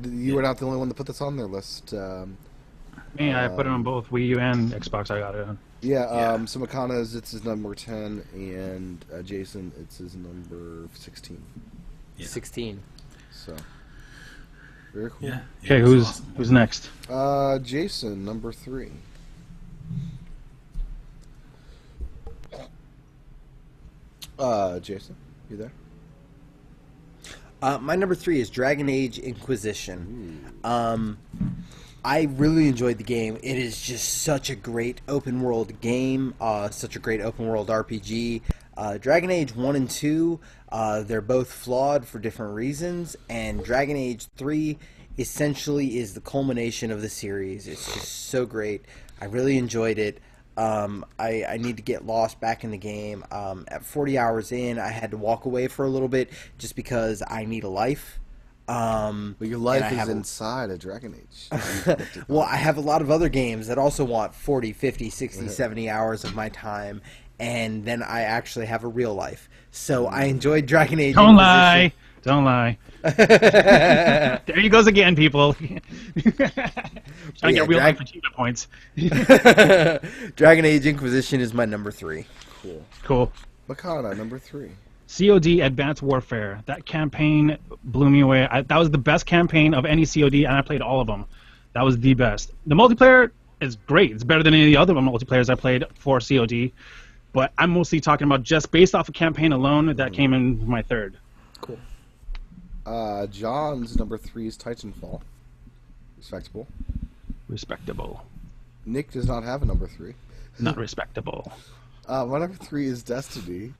S1: You were not the only one to put this on their list.
S2: Me, I put it on both Wii U and Xbox. I got it on.
S1: Yeah, so Makana, it's his number 10, and Jason, it's his number 16.
S4: Yeah.
S3: 16.
S1: So, very cool.
S4: Yeah.
S2: Okay, who's next?
S1: Jason, number 3. Jason, you there?
S3: My number 3 is Dragon Age Inquisition. I really enjoyed the game. It is just such a great open world game, such a great open world RPG. Dragon Age 1 and 2, they're both flawed for different reasons, and Dragon Age 3 essentially is the culmination of the series. It's just so great. I really enjoyed it. I need to get lost back in the game. At 40 hours in, I had to walk away for a little bit just because I need a life.
S1: But your life is inside a Dragon Age.
S3: Well, I have a lot of other games that also want 40, 50, 60, 70 hours of my time, and then I actually have a real life. So I enjoyed Dragon Age
S2: Don't
S3: Inquisition.
S2: lie. Don't lie. There he goes again, people. Trying to get real life achievement points.
S3: Dragon Age Inquisition is my number 3.
S2: Cool.
S1: Makana, number 3.
S2: COD Advanced Warfare. That campaign blew me away. That was the best campaign of any COD, and I played all of them. That was the best. The multiplayer is great. It's better than any of the other multiplayers I played for COD. But I'm mostly talking about just based off of campaign alone, that came in my 3rd.
S1: Cool. John's number 3 is Titanfall. Respectable.
S2: Respectable.
S1: Nick does not have a number 3.
S2: Not respectable.
S1: My number 3 is Destiny.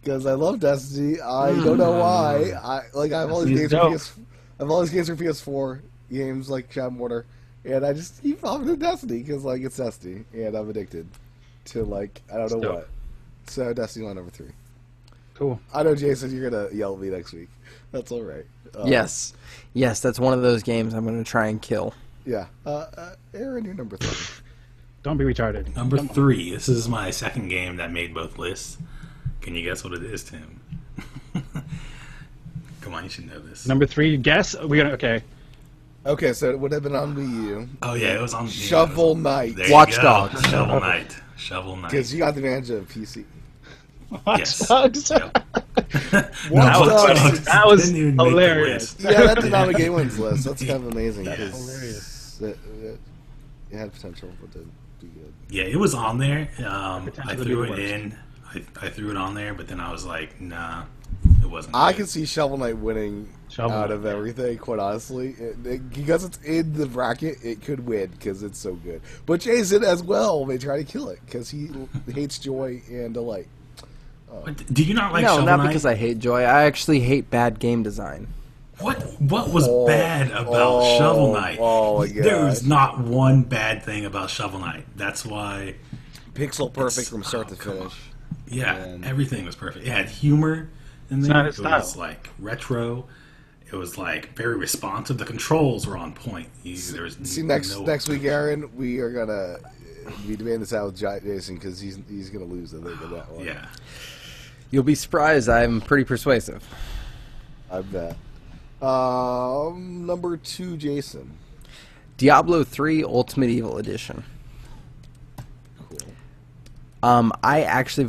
S1: Because I love Destiny. I don't know why. I have all these games for PS4 games like Shadow Mortar, and I just keep falling to Destiny because it's Destiny, and I'm addicted to I don't know what. So Destiny my number 3.
S2: Cool.
S1: I know, Jason, you're gonna yell at me next week. That's all right.
S3: Yes, that's one of those games I'm going to try and kill.
S1: Yeah. Aaron, you're number 3.
S2: Don't be retarded.
S4: Number 3. This is my second game that made both lists. Can you guess what it is, Tim? Come on, you should know this.
S2: Number 3, guess. Okay.
S1: Okay, so it would have been on Wii U.
S4: Oh yeah, it was on
S1: Shovel Knight.
S3: Watch Dogs.
S4: Shovel Knight. Shovel Knight.
S1: Because you got the advantage of PC.
S4: Yes.
S2: Dogs.
S4: Yep.
S2: That was
S4: Didn't even make the
S2: hilarious.
S4: list.
S1: Yeah, that did not make anyone's list. That's kind of amazing.
S4: That
S2: is
S1: 'cause
S2: hilarious.
S1: It had potential, but didn't do good.
S4: Yeah, it was on there. I
S2: Potentially
S4: threw
S2: the
S4: it
S2: worst.
S4: in. I threw it on there, but then I was like, nah, it wasn't.
S1: I
S4: good.
S1: can see Shovel Knight winning out of everything, quite honestly. Because it's in the bracket, it could win because it's so good. But Jason as well may try to kill it because he hates joy and delight.
S4: Do you not like
S3: No,
S4: Shovel
S3: not
S4: Knight?
S3: because I hate joy. I actually hate bad game design.
S4: What was bad about Shovel Knight?
S1: Oh my god.
S4: There's not one bad thing about Shovel Knight. That's why.
S1: Pixel perfect from start to
S4: come
S1: finish.
S4: on. Yeah,
S1: And-
S4: everything was perfect. It had humor in there.
S2: not his
S4: It was
S2: style.
S4: retro. It was very responsive. The controls were on point. There was
S1: See, next week, Aaron, we are gonna be debating this out with Jason because he's gonna lose. I think on that one.
S4: Yeah.
S3: You'll be surprised. I'm pretty persuasive.
S1: I bet. Number 2, Jason.
S3: Diablo 3 Ultimate Evil Edition.
S1: Cool.
S3: I actually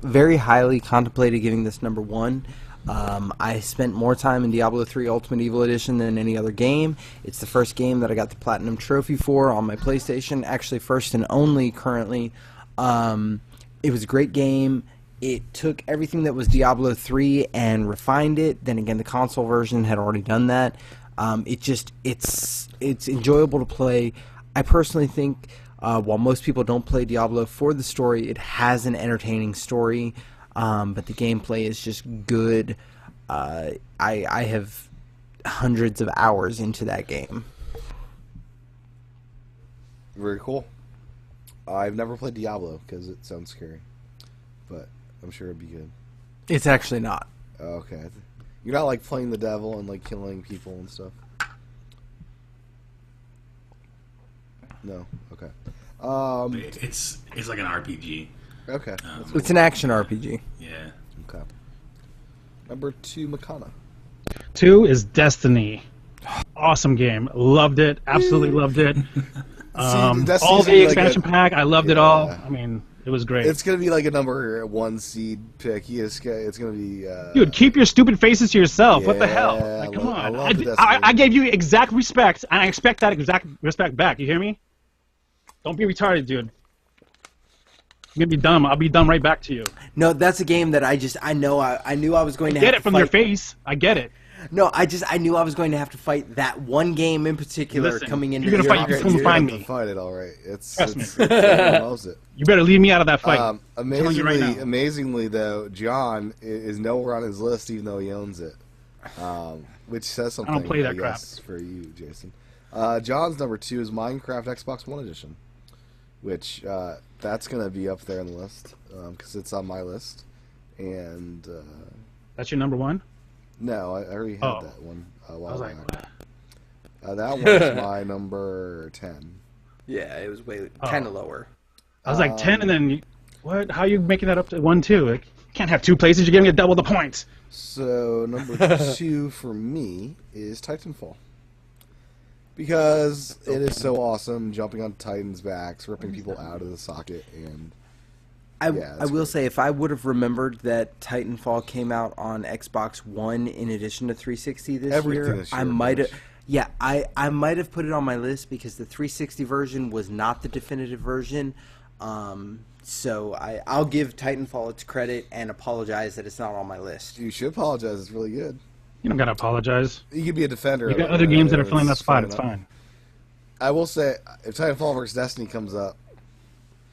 S3: very highly contemplated giving this number 1. I spent more time in Diablo 3 Ultimate Evil Edition than any other game. It's the first game that I got the Platinum Trophy for on my PlayStation. Actually, first and only currently. It was a great game. It took everything that was Diablo 3 and refined it. Then again, the console version had already done that. It's enjoyable to play. I personally think, while most people don't play Diablo for the story, it has an entertaining story. But the gameplay is just good. I have hundreds of hours into that game.
S1: Very cool. I've never played Diablo because it sounds scary, but I'm sure it'd be good.
S3: It's actually not.
S1: Okay. You're not like playing the devil and like killing people and stuff? No. Okay.
S4: It's like an RPG.
S1: Okay.
S3: It's an action RPG.
S4: Yeah.
S1: Okay. Number 2, Makana.
S2: 2 is Destiny. Awesome game. Loved it. Absolutely loved it.
S1: Destiny's
S2: All the
S1: like
S2: expansion pack. I loved it all. I mean, it was great.
S1: It's gonna be like a number 1 seed pick. It's gonna be.
S2: Dude, keep your stupid faces to yourself. What the
S1: Yeah,
S2: hell? Like, come
S1: I
S2: on.
S1: love the Destiny.
S2: I gave you exact respect, and I expect that exact respect back. You hear me? Don't be retarded, dude. You're gonna be dumb. I'll be dumb right back to you.
S3: No, that's a game that I knew I was going to
S2: Get
S3: have
S2: it
S3: to
S2: from
S3: fight.
S2: your face. I get it.
S3: No, I knew I was going to have to fight that one game in particular
S2: Listen,
S3: coming into
S2: you're gonna
S3: the
S2: fight,
S3: year.
S2: you can come find me.
S1: Fight it all right.
S2: Trust me.
S1: Everyone loves it.
S2: You better leave me out of that fight. telling you right now.
S1: Amazingly though, John is nowhere on his list, even though he owns it, which says something.
S2: I don't play that
S1: guess, for you, Jason. John's number 2 is Minecraft Xbox One Edition, which that's gonna be up there on the list because it's on my list, and
S2: That's your number 1?
S1: no, I already had
S2: Oh.
S1: that one a
S2: I
S1: while
S2: was like,
S1: back. That one's my number 10.
S3: Yeah, it was way
S2: Oh.
S3: kind of lower.
S2: I was like 10, and then what? How are you making that up to 1, 2? Like, you can't have 2 places. You're giving it double the points.
S1: So number 2 for me is Titanfall. Because it is so awesome, jumping on Titans' backs, ripping people out of the socket, and
S3: I
S1: that's
S3: will
S1: great.
S3: say, if I would have remembered that Titanfall came out on Xbox One in addition to 360 this
S1: Everything
S3: year,
S1: this year,
S3: I might have.
S1: Mitch.
S3: Yeah, I might have put it on my list because the 360 version was not the definitive version. So I'll give Titanfall its credit and apologize that it's not on my list.
S1: you should apologize. It's really good.
S2: You don't gotta apologize.
S1: You could be a defender.
S2: You
S1: of
S2: got
S1: it,
S2: other games that are
S1: it's
S2: filling that spot. It's
S1: enough.
S2: fine.
S1: I will say, if Titanfall versus Destiny comes up,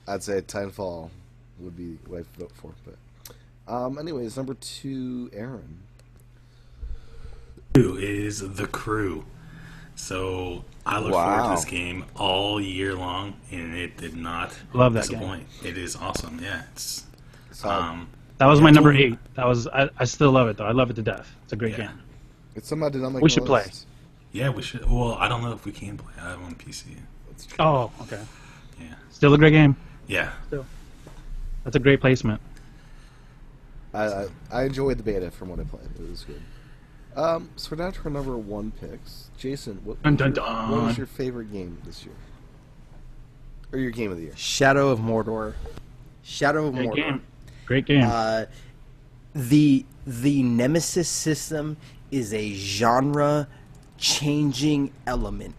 S1: I'd say Titanfall would be what I'd vote for. But anyways, number 2, Aaron.
S4: 2 is The Crew. So I look forward
S1: Wow.
S4: to this game all year long, and it did not
S2: Love that
S4: disappoint. It is awesome. Yeah, it's
S1: Solid.
S2: That was my
S4: Yeah,
S2: number
S4: totally.
S2: 8. That was I still love it though. I love it to death. It's a great
S4: Yeah.
S2: game.
S1: It's something I did not make
S2: We
S1: my
S2: should play.
S1: list.
S4: yeah. We should. Well, I don't know if we can play. I have on PC.
S1: It's true.
S2: Oh, okay.
S4: Yeah,
S2: Still a great game.
S4: yeah.
S2: That's a great placement.
S1: I enjoyed the beta from what I played. It was good. So we're down to our number 1 picks. Jason, what
S2: Dun, dun,
S1: what was
S2: dun.
S1: your favorite game this year? Or your game of the year?
S3: Shadow of Mordor. Shadow of
S2: Great
S3: Mordor.
S2: game. Great game.
S3: The Nemesis system is a genre changing element.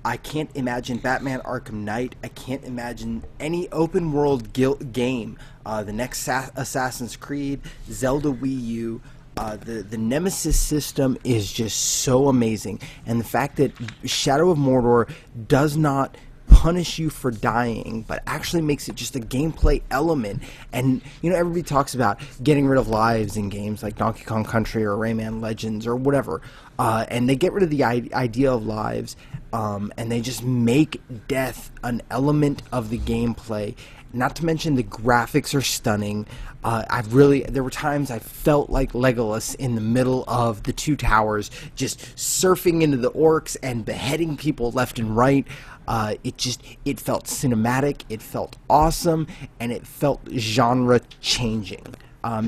S3: I can't imagine Batman Arkham Knight. I can't imagine any open world game. The next Assassin's Creed, Zelda Wii U. The Nemesis system is just so amazing. And the fact that Shadow of Mordor does not punish you for dying, but actually makes it just a gameplay element. And, you know, everybody talks about getting rid of lives in games like Donkey Kong Country or Rayman Legends or whatever. And they get rid of the idea of lives, and they just make death an element of the gameplay. Not to mention the graphics are stunning. There were times I felt like Legolas in the middle of the two towers, just surfing into the orcs and beheading people left and right. It felt cinematic, it felt awesome, and it felt genre changing.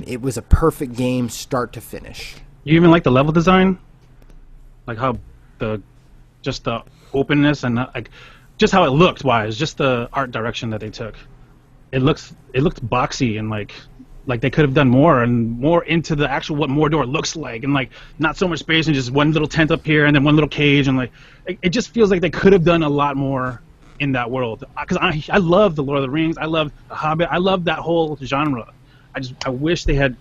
S3: It was a perfect game, start to finish.
S2: You even like the level design? Like how just the openness and like just how it looked wise, just the art direction that they took. It looked boxy and like Like they could have done more and more into the actual what Mordor looks like, and like not so much space and just one little tent up here and then one little cage, and like it just feels like they could have done a lot more in that world. Because I love the Lord of the Rings, I love the Hobbit, I love that whole genre. I wish they had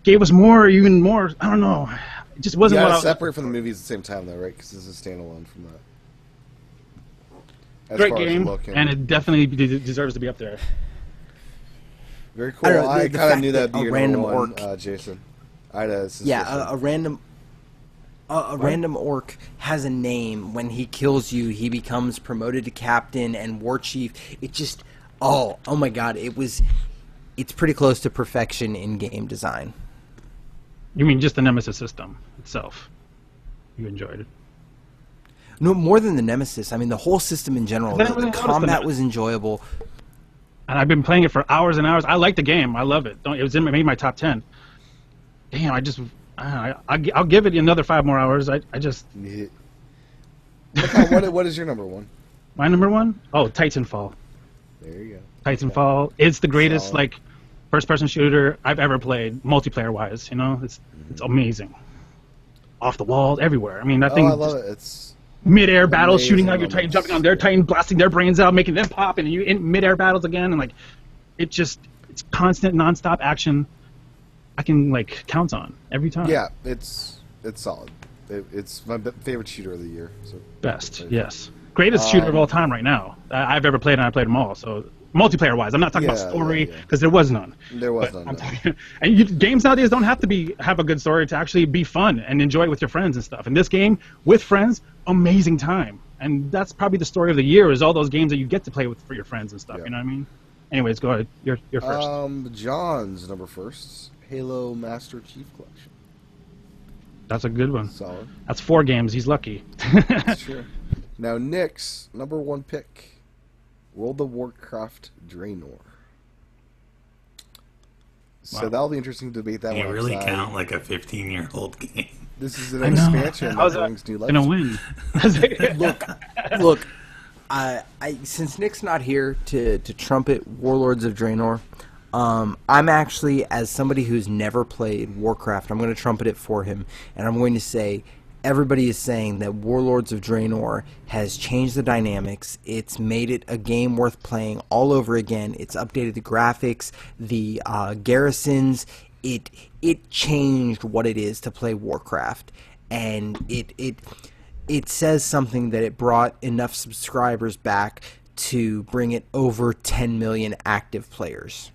S2: gave us more, even more. I don't know. It just wasn't what I was.
S1: Separate from the movies at the same time, though, right? Because it's a standalone from that. As
S2: Great
S1: far as
S2: game,
S1: look
S2: and it definitely deserves to be up there.
S1: Very cool.
S3: I don't know,
S1: I
S3: the
S1: kind of
S3: fact
S1: knew
S3: that
S1: that'd be
S3: a
S1: your
S3: random
S1: number one,
S3: orc-
S1: Jason. I had a suspicion.
S3: Yeah, a random orc has a name. When he kills you, he becomes promoted to captain and war chief. It just, oh my god, it's pretty close to perfection in game design.
S2: You mean just the Nemesis system itself? You enjoyed it?
S3: No, more than the Nemesis. I mean, the whole system in general.
S2: Then I
S3: The
S2: wasn't noticed
S3: combat
S2: the
S3: was enjoyable.
S2: And I've been playing it for hours and hours. I like the game. I love it. It made my top 10. Damn, I'll give it another 5 more hours. I just
S1: Yeah. Okay, what is your number one?
S2: my number one. Oh, Titanfall.
S1: There you go.
S2: Titanfall. It's the greatest
S1: Solid.
S2: like first-person shooter I've ever played, multiplayer-wise. You know, it's amazing. Off the wall, everywhere. I mean, that
S1: Oh,
S2: thing.
S1: I love it. It's
S2: Mid-air battles,
S1: Amazing
S2: shooting out your Titan,
S1: moments.
S2: jumping on their Titan, blasting their brains out, making them pop, and you in mid-air battles again, and like, it's constant, non-stop action. I can like count on every time.
S1: yeah, it's solid. It's my favorite shooter of the year. So
S2: Best, yes, greatest shooter of all time right now. I've ever played, and I played them all. So multiplayer-wise, I'm not talking about
S1: Yeah,
S2: story
S1: yeah.
S2: because there was none.
S1: there was
S2: But
S1: none.
S2: I'm
S1: no.
S2: talking, and games nowadays don't have to have a good story to actually be fun and enjoy it with your friends and stuff. And this game with friends, amazing time. And that's probably the story of the year is all those games that you get to play with for your friends and stuff.
S1: Yeah.
S2: You know what I mean? Anyways, go ahead. You're first.
S1: John's number first. Halo Master Chief Collection.
S2: That's a good one.
S1: Solid.
S2: That's 4 games. He's lucky.
S1: That's true. Now Nick's number one pick. World of Warcraft Draenor. So
S2: Wow.
S1: that'll be interesting to debate that
S4: Can you
S1: one.
S4: really
S1: outside.
S4: count like a 15-year-old game?
S1: This is an
S2: I know.
S1: expansion
S2: How's
S1: that
S2: that
S1: brings new life.
S2: gonna win?
S3: Look, I since Nick's not here to trumpet Warlords of Draenor, I'm actually, as somebody who's never played Warcraft, I'm going to trumpet it for him, and I'm going to say everybody is saying that Warlords of Draenor has changed the dynamics. It's made it a game worth playing all over again. It's updated the graphics, the garrisons. It changed what it is to play Warcraft, and it says something that it brought enough subscribers back to bring it over 10 million active players.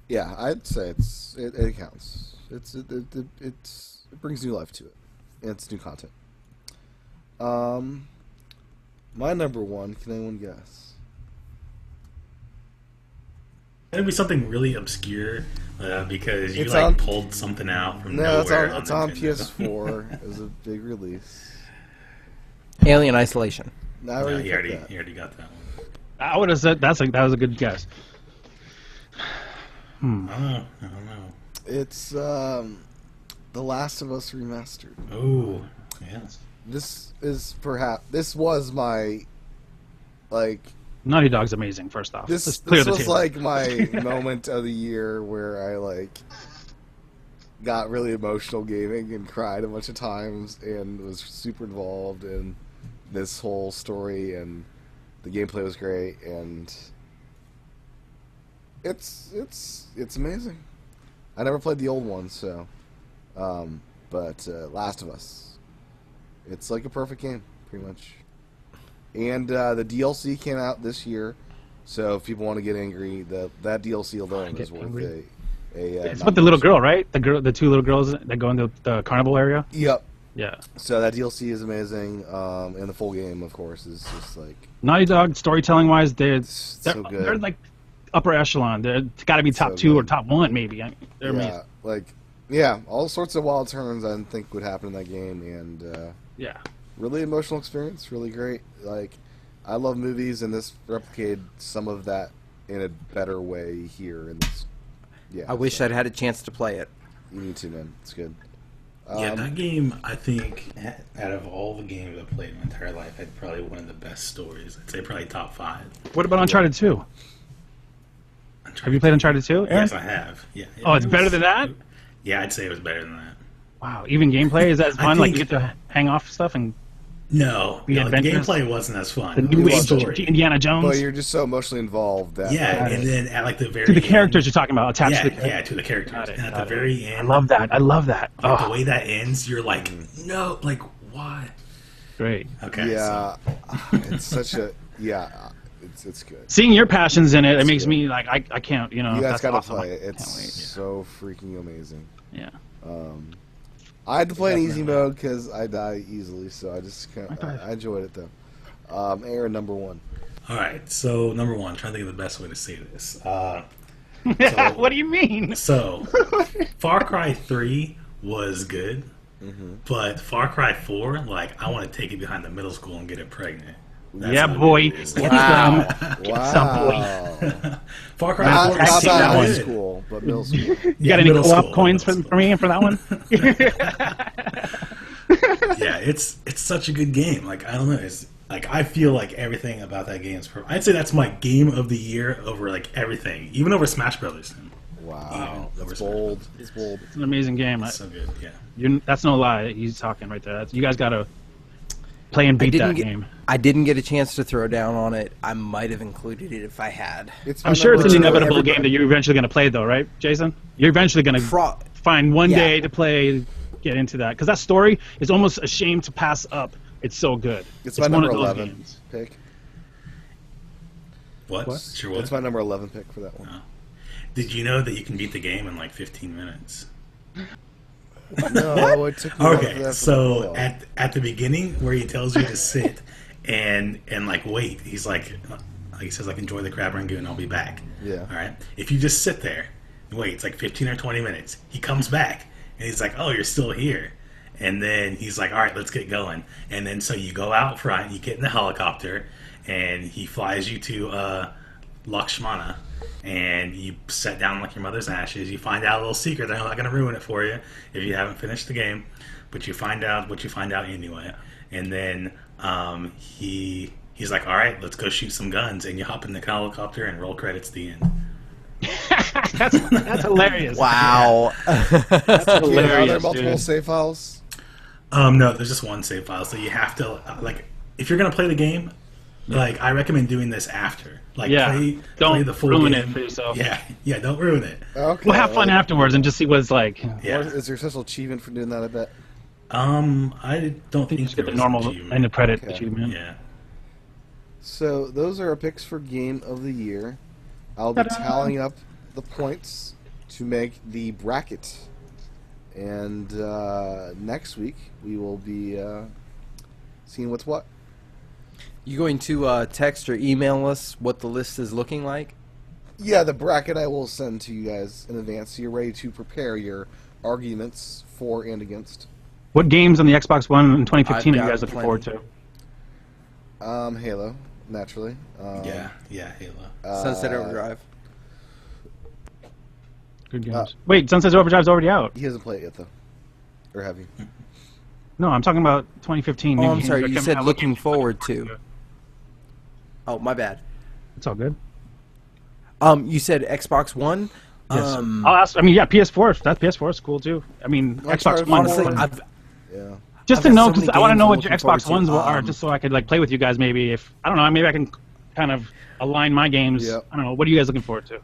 S1: Yeah, I'd say it counts. It brings new life to it. And it's new content. My number one, can anyone guess?
S4: It'd be something really obscure because you
S1: It's
S4: like
S1: on-
S4: pulled something out from
S1: No,
S4: nowhere.
S1: it's on
S4: Nintendo.
S1: PS4. It was a big release.
S3: Alien Isolation.
S1: No, I
S4: No,
S1: already
S4: he
S1: picked
S4: already,
S1: that.
S4: he already got that one.
S2: I would have said that was a good guess.
S4: I don't know.
S1: It's The Last of Us Remastered.
S4: Oh, yes.
S1: This was my, like,
S2: Naughty Dog's amazing. First off,
S1: this
S2: Let's clear the
S1: was
S2: table.
S1: like my moment of the year where I like got really emotional gaming and cried a bunch of times and was super involved in this whole story, and the gameplay was great, and it's amazing. I never played the old one, so but Last of Us, it's like a perfect game, pretty much. And the DLC came out this year, so if people want to get angry, that DLC alone
S2: Get
S1: is worth
S2: angry.
S1: it's
S2: It's with the little girl, right? The 2 little girls that go into the carnival area.
S1: Yep.
S2: Yeah.
S1: So that DLC is amazing, and the full game, of course, is just like
S2: Naughty Dog, storytelling wise, they're
S1: so good.
S2: they're like upper echelon. They're got to be top
S1: So
S2: 2 or
S1: good.
S2: top 1 maybe. They're
S1: yeah,
S2: amazing.
S1: all sorts of wild turns I didn't think would happen in that game, and
S2: Yeah.
S1: really emotional experience, really great. Like, I love movies, and this replicated some of that in a better way here. And yeah,
S3: I wish
S1: so
S3: I'd had a chance to play it.
S1: you need to, man. It's good.
S4: Yeah, that game, I think, out of all the games I've played in my entire life, had probably one of the best stories. I'd say probably top 5.
S2: What about Uncharted 2? Have you played Uncharted 2, Aaron?
S4: Yes, I have. Yeah.
S2: Oh, it's better than that?
S4: Yeah, I'd say it was better than that.
S2: Wow, even gameplay is that fun? Like you
S4: think-
S2: get to hang off stuff and
S4: No,
S2: The
S4: the
S2: adventures?
S4: gameplay wasn't as fun.
S2: the new
S4: The
S2: age
S4: story.
S2: Indiana Jones.
S1: But you're just so emotionally involved that
S4: Yeah, and then at like the very
S2: To the
S4: end,
S2: characters you're talking about, attached
S4: Yeah,
S2: to the characters.
S4: yeah, to the characters.
S2: Got it,
S4: And at
S2: got
S4: the
S2: it.
S4: very
S2: I
S4: end,
S2: love that. I love that.
S4: like, the
S2: Oh,
S4: way that ends, you're like, no, like what?
S2: great.
S4: Okay.
S1: yeah, it's such a it's good.
S2: Seeing your passions in it, it
S1: That's
S2: makes
S1: good.
S2: me like I can't, you know.
S1: You guys
S2: that's
S1: gotta
S2: awesome.
S1: play it.
S2: I
S1: It's
S2: can't wait.
S1: so freaking amazing.
S2: Yeah.
S1: I had to play in easy mode because I die easily, so I just kind
S2: Okay.
S1: I enjoyed it though. Aaron, number one.
S4: All right. So number one, trying to think of the best way to say this.
S2: What do you mean?
S4: So Far Cry 3 was good, but Far Cry 4, like I want to take it behind the middle school and get it pregnant. That's
S2: Yeah,
S4: what
S2: boy.
S4: it is.
S2: Get
S1: Wow.
S2: some,
S1: Wow.
S4: Far Cry
S2: Not
S4: 4
S2: tag
S4: is
S1: Not
S2: team
S4: so
S2: that
S1: high
S2: one.
S4: good.
S1: school, but middle school.
S2: You
S4: Yeah,
S2: got any
S4: middle
S2: co-op
S4: school,
S2: coins
S4: middle
S2: for me for that one?
S4: Yeah, it's such a good game. Like I don't know, it's like I feel like everything about that game is perfect. I'd say that's my game of the year over like everything, even over Smash Brothers.
S1: Wow,
S4: Even
S1: it's
S4: over
S1: bold. It's bold.
S2: It's an amazing game.
S4: It's so good. Yeah.
S2: That's no lie. He's talking right there. You guys got to play and beat that game.
S3: I didn't get a chance to throw down on it. I might have included it if I had.
S1: It's
S2: I'm
S1: my
S2: sure it's
S1: number
S2: an
S1: two.
S2: inevitable
S3: everybody-
S2: game that you're eventually going to play, though, right, Jason? You're eventually going to
S3: Pro-
S2: find one
S3: Yeah.
S2: day to play, get into that, because that story is almost a shame to pass up. It's so good.
S1: It's my
S2: one
S1: number
S2: of those
S1: 11
S2: games.
S1: pick.
S4: What?
S2: What?
S4: Sure. What?
S1: It's my number 11 pick for that one.
S4: Did you know that you can beat the game in like 15 minutes?
S1: No, it took me longer for
S4: Okay,
S1: that
S4: so
S1: for
S4: at the beginning where he tells you to sit and like wait, he's like he says like enjoy the crab rangoon, I'll be back.
S1: Yeah.
S4: All right. If you just sit there and wait, it's like 15 or 20 minutes. He comes back and he's like, oh, you're still here. And then he's like, all right, let's get going. And then so you go out front, you get in the helicopter, and he flies you to Lakshmana, and you set down like your mother's ashes. You find out a little secret. I'm not going to ruin it for you if you haven't finished the game, but you find out what you find out anyway. And then he's like, all right, let's go shoot some guns, and you hop in the helicopter and roll credits at the end.
S2: That's hilarious.
S3: Wow.
S2: That's
S1: Yeah, are there
S2: hilarious,
S1: multiple
S2: dude.
S1: save files?
S4: No, there's just one save file, so you have to like if you're gonna play the game, like I recommend doing this after. Like
S2: Yeah.
S4: play
S2: Don't
S4: the full
S2: ruin
S4: game.
S2: it for yourself.
S4: Yeah, don't ruin it.
S1: Okay.
S2: We'll have fun afterwards and just see what it's like.
S4: Yeah.
S1: Is there a special achievement for doing that? I bet.
S4: I don't
S2: I think you
S4: think
S2: just get
S4: there
S2: the
S4: was an
S2: normal
S4: achievement.
S2: end of credit
S1: Okay.
S2: achievement.
S4: Yeah.
S1: So those are our picks for game of the year. I'll be
S2: Ta-da.
S1: tallying up the points to make the bracket, and next week we will be seeing what's what.
S3: You going to text or email us what the list is looking like?
S1: Yeah, the bracket I will send to you guys in advance, so you're ready to prepare your arguments for and against.
S2: What games on the Xbox One in 2015 are
S3: I've
S2: you
S3: got
S2: guys looking forward to?
S1: Halo, naturally.
S4: Yeah, Halo.
S3: Sunset Overdrive.
S2: Good games. Wait, Sunset Overdrive's already out.
S1: He hasn't played it yet, though. Or have you?
S2: No, I'm talking about 2015.
S3: Oh,
S2: new
S3: I'm
S2: games
S3: sorry.
S2: that
S3: You
S2: come
S3: said
S2: out.
S3: looking forward to. Oh, my bad.
S2: It's all good.
S3: You said Xbox One.
S2: Yes. I'll ask. I mean, yeah, PS4. That PS4 is cool too. I mean,
S1: Uncharted
S2: Xbox One.
S3: Honestly,
S1: One.
S3: I've
S1: Yeah.
S2: Just
S3: I've
S2: to
S3: got
S2: know,
S3: so
S2: because
S3: many
S2: I want to
S3: games
S2: know
S3: I'm
S2: what your
S3: looking forward
S2: Xbox
S3: to.
S2: Ones are, just so I could like play with you guys. Maybe if I don't know, maybe I can kind of align my games.
S1: Yep.
S2: I don't know. What are you guys looking forward to?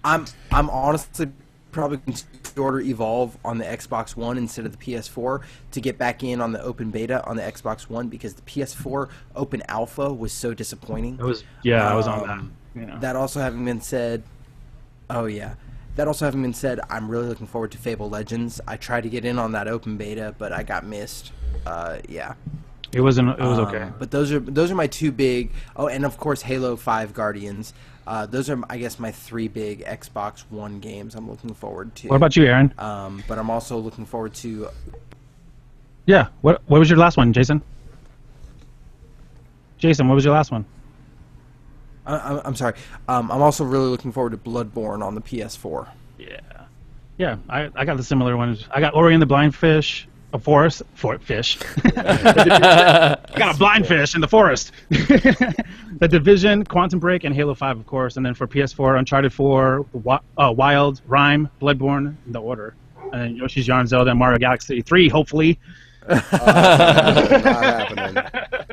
S3: I'm honestly probably going to order Evolve on the Xbox One instead of the PS4 to get back in on the open beta on the Xbox One because the PS4 open alpha was so disappointing.
S2: It was I was on that. You know.
S3: That also having been said, I'm really looking forward to Fable Legends. I tried to get in on that open beta, but I got missed. Yeah.
S2: It wasn't. It was okay.
S3: But those are my two big. Oh, and of course Halo 5 Guardians. Those are, I guess, my three big Xbox One games I'm looking forward to.
S2: What about you, Aaron?
S3: But I'm also looking forward to.
S2: Yeah. What was your last one, Jason? Jason, what was your last one?
S3: I'm sorry. I'm also really looking forward to Bloodborne on the PS4.
S2: Yeah. Yeah, I got the similar ones. I got Ori and the Blind Fish, A forest for fish. Got a blind fish in the forest. The Division, Quantum Break, and Halo 5, of course. And then for PS4, Uncharted 4, Wild, Rime, Bloodborne, in the order. And then Yoshi's Yarn, Zelda, and Mario Galaxy 3, hopefully.
S1: Not happening.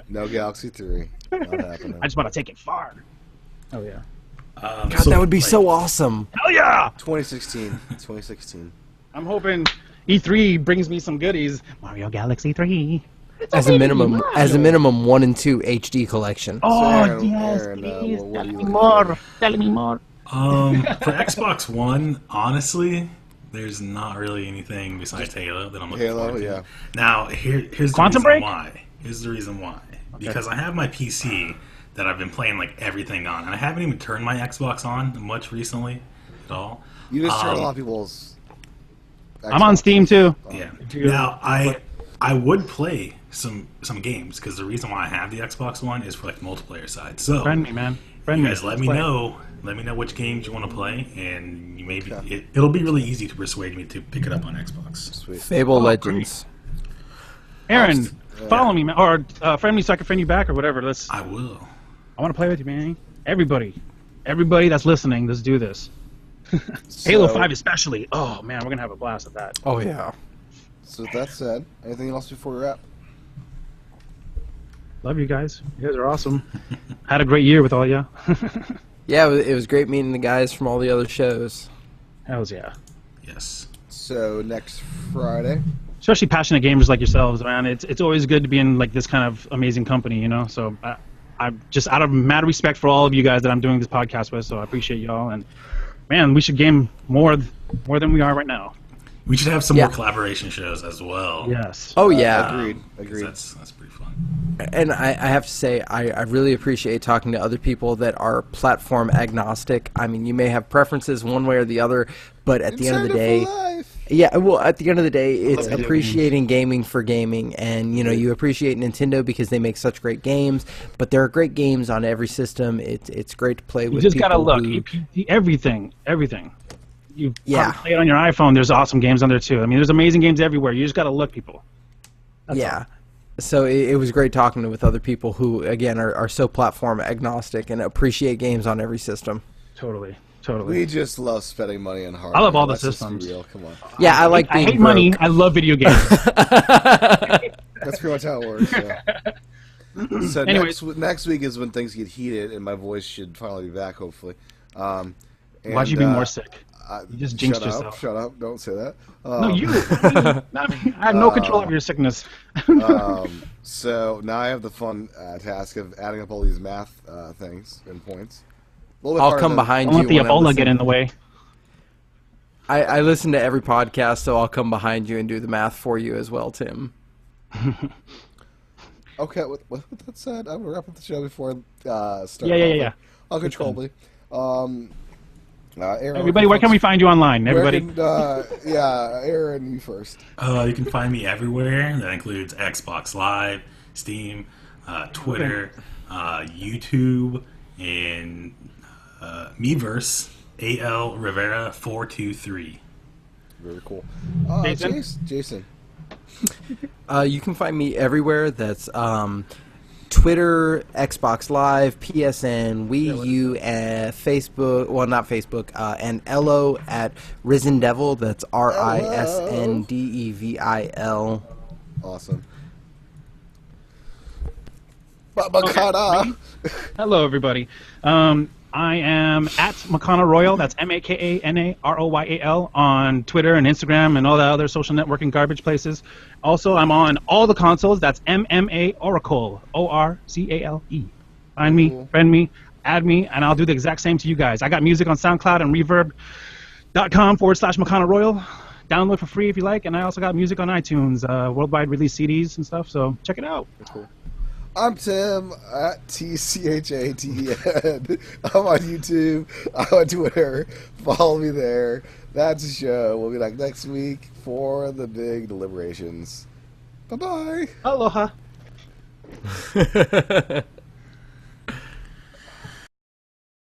S1: No Galaxy 3. Not happening.
S2: I just want to take it far. Oh, yeah.
S3: God, that would be so awesome.
S2: Hell yeah!
S1: 2016. 2016.
S2: I'm hoping E3 brings me some goodies. Mario Galaxy 3.
S3: As a minimum, 1 and 2 HD collection.
S2: Oh,
S1: Aaron,
S2: yes,
S1: Aaron,
S2: please.
S1: what are
S2: Tell
S1: you
S2: me
S1: looking
S2: more. Tell me more.
S4: For Xbox One, honestly, there's not really anything besides Halo that I'm looking
S1: Halo,
S4: forward to.
S1: yeah.
S4: Now, here's the
S2: Quantum
S4: reason
S2: Break?
S4: why. Here's the reason why. Because I have my PC that I've been playing like everything on, and I haven't even turned my Xbox on much recently at all.
S1: You just turn a lot of people's.
S2: I'm on Steam, too.
S4: Yeah. Now, I would play some games because the reason why I have the Xbox One is for like multiplayer side. So,
S2: Friend me, man. Friend
S4: you
S2: me.
S4: guys let
S2: Let's
S4: me
S2: play.
S4: know. Let me know which games you want to play, and you it'll be really easy to persuade me to pick it up on Xbox.
S1: Sweet.
S3: Fable Legends.
S2: Aaron, follow me, man. Or friend me so I can friend you back or whatever.
S4: I will.
S2: I want to play with you, man. Everybody that's listening, let's do this. Halo 5 especially. Oh, man, we're going to have a blast at that.
S3: Oh yeah.
S1: So with that said, anything else before we wrap?
S2: Love you guys. You guys are awesome. Had a great year with all ya.
S3: Yeah, it was great meeting the guys from all the other shows.
S2: Hells yeah.
S4: Yes.
S1: So next Friday.
S2: Especially passionate gamers like yourselves, man. It's always good to be in like this kind of amazing company, you know. So I'm just out of mad respect for all of you guys that I'm doing this podcast with. So I appreciate y'all, and man, we should game more than we are right now.
S4: We should have some
S3: Yeah.
S4: more collaboration shows as well.
S2: Yes.
S3: Oh yeah.
S1: Agreed.
S4: 'Cause
S1: Agreed.
S4: That's pretty fun.
S3: And I have to say, I really appreciate talking to other people that are platform agnostic. I mean, you may have preferences one way or the other, but at the end of the
S1: Insider
S3: day,
S1: for life.
S3: yeah, well, at the end of the day, it's
S2: video
S3: appreciating gaming for gaming. And, you know, you appreciate Nintendo because they make such great games, but there are great games on every system. It's great to play with
S2: You just
S3: people
S2: gotta look.
S3: who-
S2: Everything. You
S3: Yeah.
S2: play it on your iPhone. There's awesome games on there too. I mean, there's amazing games everywhere. You just gotta look, people. That's
S3: yeah. So it was great talking with other people who, again, are so platform agnostic and appreciate games on every system.
S2: Totally.
S1: We just love spending money on hardware.
S2: I love all the
S1: Let's just be
S2: systems.
S1: real. Come on.
S3: Yeah, I like
S2: I
S3: being
S2: hate money.
S3: broke.
S2: I love video games.
S1: That's pretty much how it works. Yeah. So
S2: Anyways.
S1: next week is when things get heated, and my voice should finally be back, hopefully.
S2: Why'd you be more sick? You just jinxed
S1: shut
S2: yourself.
S1: Up, shut up! Don't say that.
S2: No, you. Not me. I have no control over your sickness.
S1: So now I have the fun task of adding up all these math things and points. A little bit
S3: I'll
S1: harder
S3: come
S1: than-
S3: behind
S2: Don't
S3: you.
S2: let the
S3: when I
S2: Ebola
S3: listen.
S2: get in the way.
S3: I listen to every podcast, so I'll come behind you and do the math for you as well, Tim.
S1: Okay, with that said, I'm gonna wrap up the show before I start.
S2: Yeah.
S1: Uncontrollably. Aaron,
S2: Everybody, where can we find you online? Everybody.
S1: Aaron, you first.
S4: You can find me everywhere. That includes Xbox Live, Steam, Twitter, YouTube, and Miiverse. AL Rivera 423.
S1: Very cool.
S2: Jason?
S1: Jason.
S3: You can find me everywhere. That's Twitter, Xbox Live, PSN, Wii U, Facebook. Well, not Facebook. And Elo at Risen Devil. That's RISNDEVIL.
S1: Awesome. Makana.
S2: Hello, everybody. I am at Makana Royal. That's MAKANAROYAL on Twitter and Instagram and all the other social networking garbage places. Also, I'm on all the consoles. That's MMA Oracle, ORCALE. Find me, friend me, add me, and I'll do the exact same to you guys. I got music on SoundCloud and Reverb.com/Makana Royal. Download for free if you like, and I also got music on iTunes, worldwide release CDs and stuff. So check it out.
S1: Cool. I'm Tim at TCHATEN. I'm on YouTube. I'm on Twitter. Follow me there. That's the show. We'll be back next week for the big deliberations. Bye-bye.
S2: Aloha.